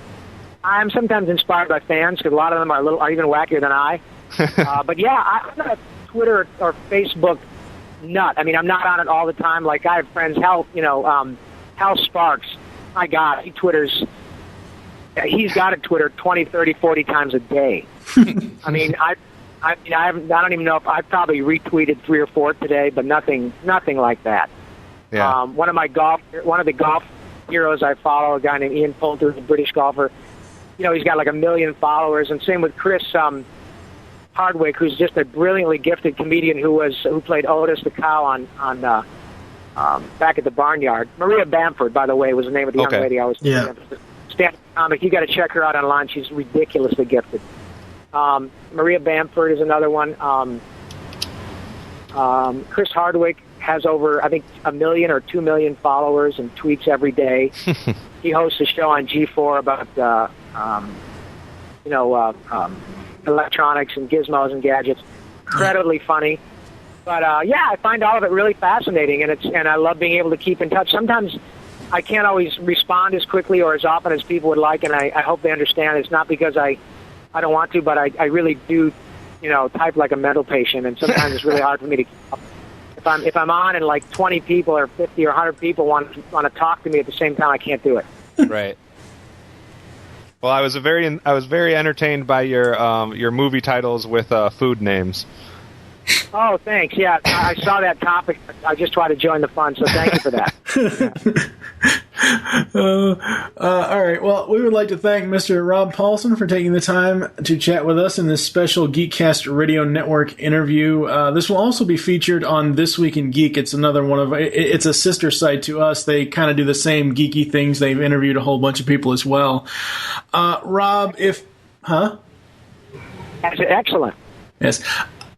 sometimes inspired by fans because a lot of them are even wackier than I. But yeah, I'm not a Twitter or Facebook nut. I mean, I'm not on it all the time. Like I have friends, Hal Sparks. My God, he's got to Twitter 20, 30, 40 times a day. I mean, I don't even know if I've probably retweeted 3 or 4 today, but nothing like that. Yeah. One of the golf heroes I follow, a guy named Ian Poulter, a British golfer. He's got like 1 million followers, and same with Chris Hardwick, who's just a brilliantly gifted comedian who played Otis the cow on back at the Barnyard. Maria Bamford, by the way, was the name of the young lady I was stand-up comic. You got to check her out online. She's ridiculously gifted. Maria Bamford is another one. Chris Hardwick has over, I think, 1 million or 2 million followers and tweets every day. He hosts a show on G4 about, electronics and gizmos and gadgets. Incredibly funny. But, I find all of it really fascinating, and I love being able to keep in touch. Sometimes I can't always respond as quickly or as often as people would like, and I hope they understand it's not because I don't want to, but I really do, type like a mental patient, and sometimes it's really hard for me to keep up. If I'm on and like 20 people or 50 or 100 people want to talk to me at the same time, I can't do it. Right. Well, I was very entertained by your movie titles with food names. Oh, thanks. Yeah, I saw that topic. I just tried to join the fun, so thank you for that. All right. Well, we would like to thank Mr. Rob Paulsen for taking the time to chat with us in this special Geekcast Radio Network interview. This will also be featured on This Week in Geek. It's another one of it's a sister site to us. They kind of do the same geeky things. They've interviewed a whole bunch of people as well. Rob, That's excellent. Yes.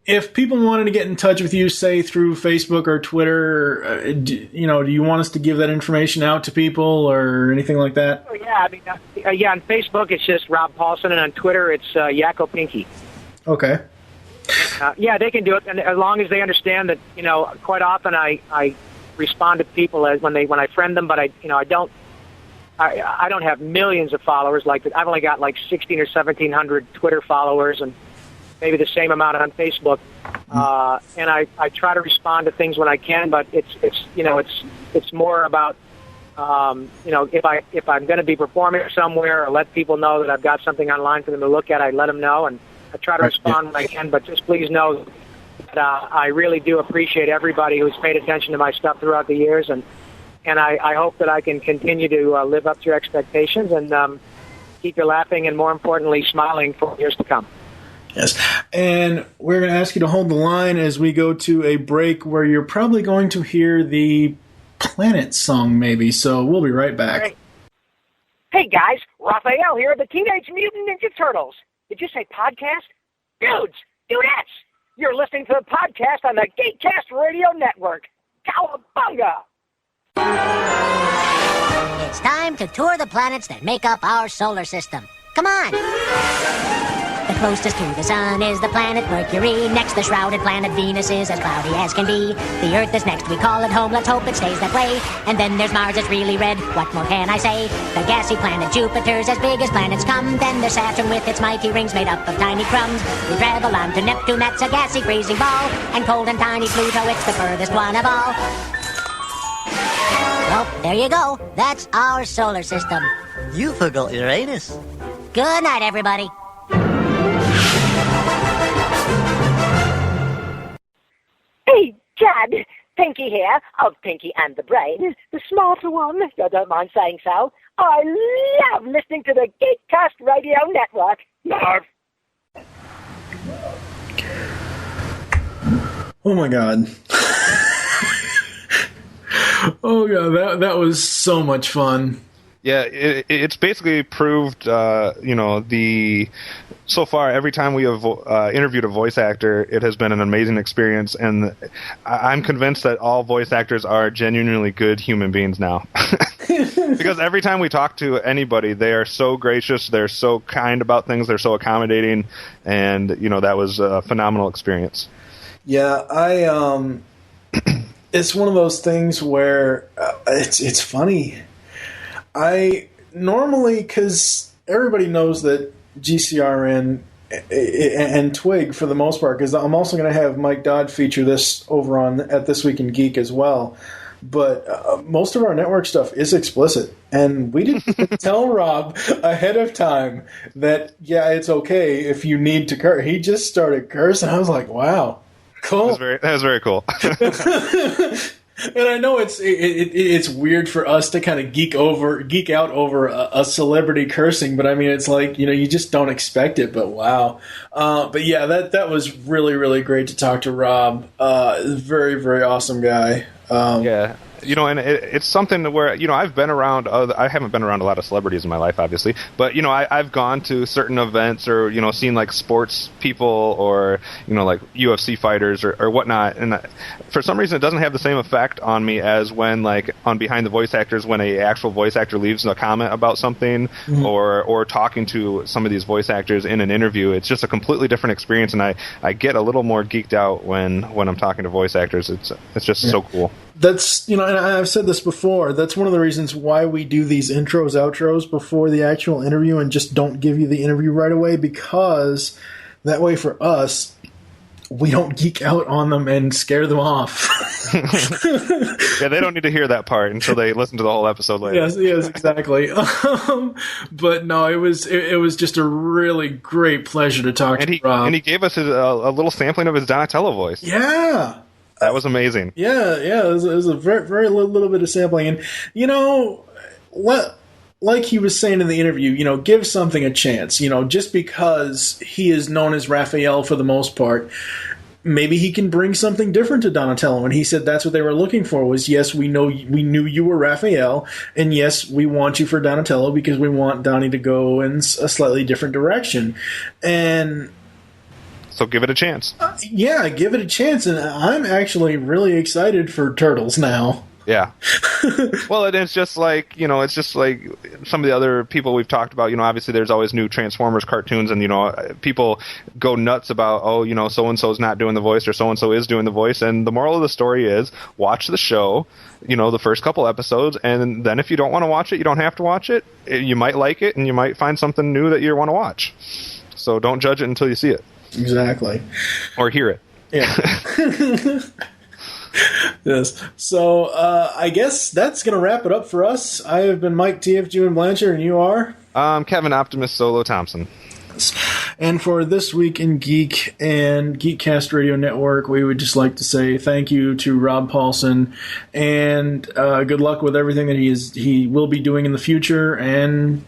If people wanted to get in touch with you, say through Facebook or Twitter, do you want us to give that information out to people or anything like that? Oh, yeah. On Facebook it's just Rob Paulsen, and on Twitter it's Yakko Pinky. Okay. They can do it, and as long as they understand that, quite often I respond to people when I friend them, but I don't have millions of followers like that. I've only got like 16 or 1700 Twitter followers, and maybe the same amount on Facebook, and I try to respond to things when I can. But it's more about if I'm going to be performing somewhere or let people know that I've got something online for them to look at, I let them know, and I try to respond when I can. But just please know that I really do appreciate everybody who's paid attention to my stuff throughout the years, and I hope that I can continue to live up to your expectations and keep you laughing and, more importantly, smiling for years to come. Yes, and we're going to ask you to hold the line as we go to a break where you're probably going to hear the Planet song, maybe, so we'll be right back. Right. Hey, guys, Raphael here of the Teenage Mutant Ninja Turtles. Did you say podcast? Dudes, dudettes, you're listening to the podcast on the Geekcast Radio Network. Cowabunga! It's time to tour the planets that make up our solar system. Come on! The closest to the sun is the planet Mercury. Next, the shrouded planet Venus is as cloudy as can be. The Earth is next, we call it home, let's hope it stays that way. And then there's Mars, it's really red, what more can I say? The gassy planet Jupiter's as big as planets come. Then there's Saturn with its mighty rings made up of tiny crumbs. We travel on to Neptune, that's a gassy freezing ball. And cold and tiny Pluto, it's the furthest one of all. Well, there you go, that's our solar system. You forgot Uranus. Good night, everybody. Hey, Chad, Pinky here, of Pinky and the Brain, the smarter one, if you don't mind saying so. I love listening to the Geekcast Radio Network. Marv. Oh my god. Oh god, that was so much fun. Yeah, it's basically proved, so far, every time we have interviewed a voice actor, it has been an amazing experience, and I'm convinced that all voice actors are genuinely good human beings now. Because every time we talk to anybody, they are so gracious, they're so kind about things, they're so accommodating, and, that was a phenomenal experience. Yeah, it's one of those things where it's funny. I normally, because everybody knows that GCRN and Twig, for the most part, because I'm also going to have Mike Dodd feature this over at This Week in Geek as well. But most of our network stuff is explicit, and we didn't tell Rob ahead of time that, it's okay if you need to curse. He just started cursing. I was like, wow, cool. That was very cool. And I know it's weird for us to kind of geek out over a celebrity cursing, but I mean, it's like, you just don't expect it, but wow. But yeah, that was really, really great to talk to Rob. Very, very awesome guy. Yeah. And it's something where, I've been around, I haven't been around a lot of celebrities in my life, obviously, but, I've gone to certain events or, seen like sports people or, like UFC fighters or whatnot. And for some reason, it doesn't have the same effect on me as when, like, on Behind the Voice Actors, when a actual voice actor leaves a comment about something or talking to some of these voice actors in an interview. It's just a completely different experience, and I get a little more geeked out when I'm talking to voice actors. It's just so cool. That's, and I've said this before, that's one of the reasons why we do these intros, outros before the actual interview and just don't give you the interview right away, because that way for us, we don't geek out on them and scare them off. Yeah, they don't need to hear that part until they listen to the whole episode later. Yes, exactly. But no, it was just a really great pleasure to talk to Rob. And he gave us a little sampling of his Donatello voice. Yeah. That was amazing. Yeah, it was a very, very little bit of sampling. And, like he was saying in the interview, give something a chance. Just because he is known as Raphael for the most part, maybe he can bring something different to Donatello. And he said that's what they were looking for was, yes, we knew you were Raphael, and yes, we want you for Donatello because we want Donnie to go in a slightly different direction. And so give it a chance. Yeah, give it a chance. And I'm actually really excited for Turtles now. Yeah. Well, it's just like, some of the other people we've talked about, obviously there's always new Transformers cartoons and, people go nuts about, so-and-so's not doing the voice or so-and-so is doing the voice. And the moral of the story is watch the show, the first couple episodes. And then if you don't want to watch it, you don't have to watch it. You might like it and you might find something new that you want to watch. So don't judge it until you see it. Exactly. Or hear it. Yeah. Yes. So I guess that's going to wrap it up for us. I have been Mike T.F. June Blanchard, and you are? Kevin Optimus Solo Thompson. And for This Week in Geek and Geekcast Radio Network, we would just like to say thank you to Rob Paulsen, and good luck with everything that he will be doing in the future, and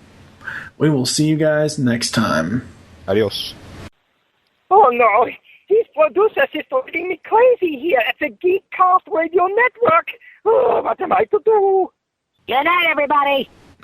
we will see you guys next time. Adios. Oh, no. These producers is driving me crazy here at the Geekcast Radio Network. Oh, what am I to do? Good night, everybody.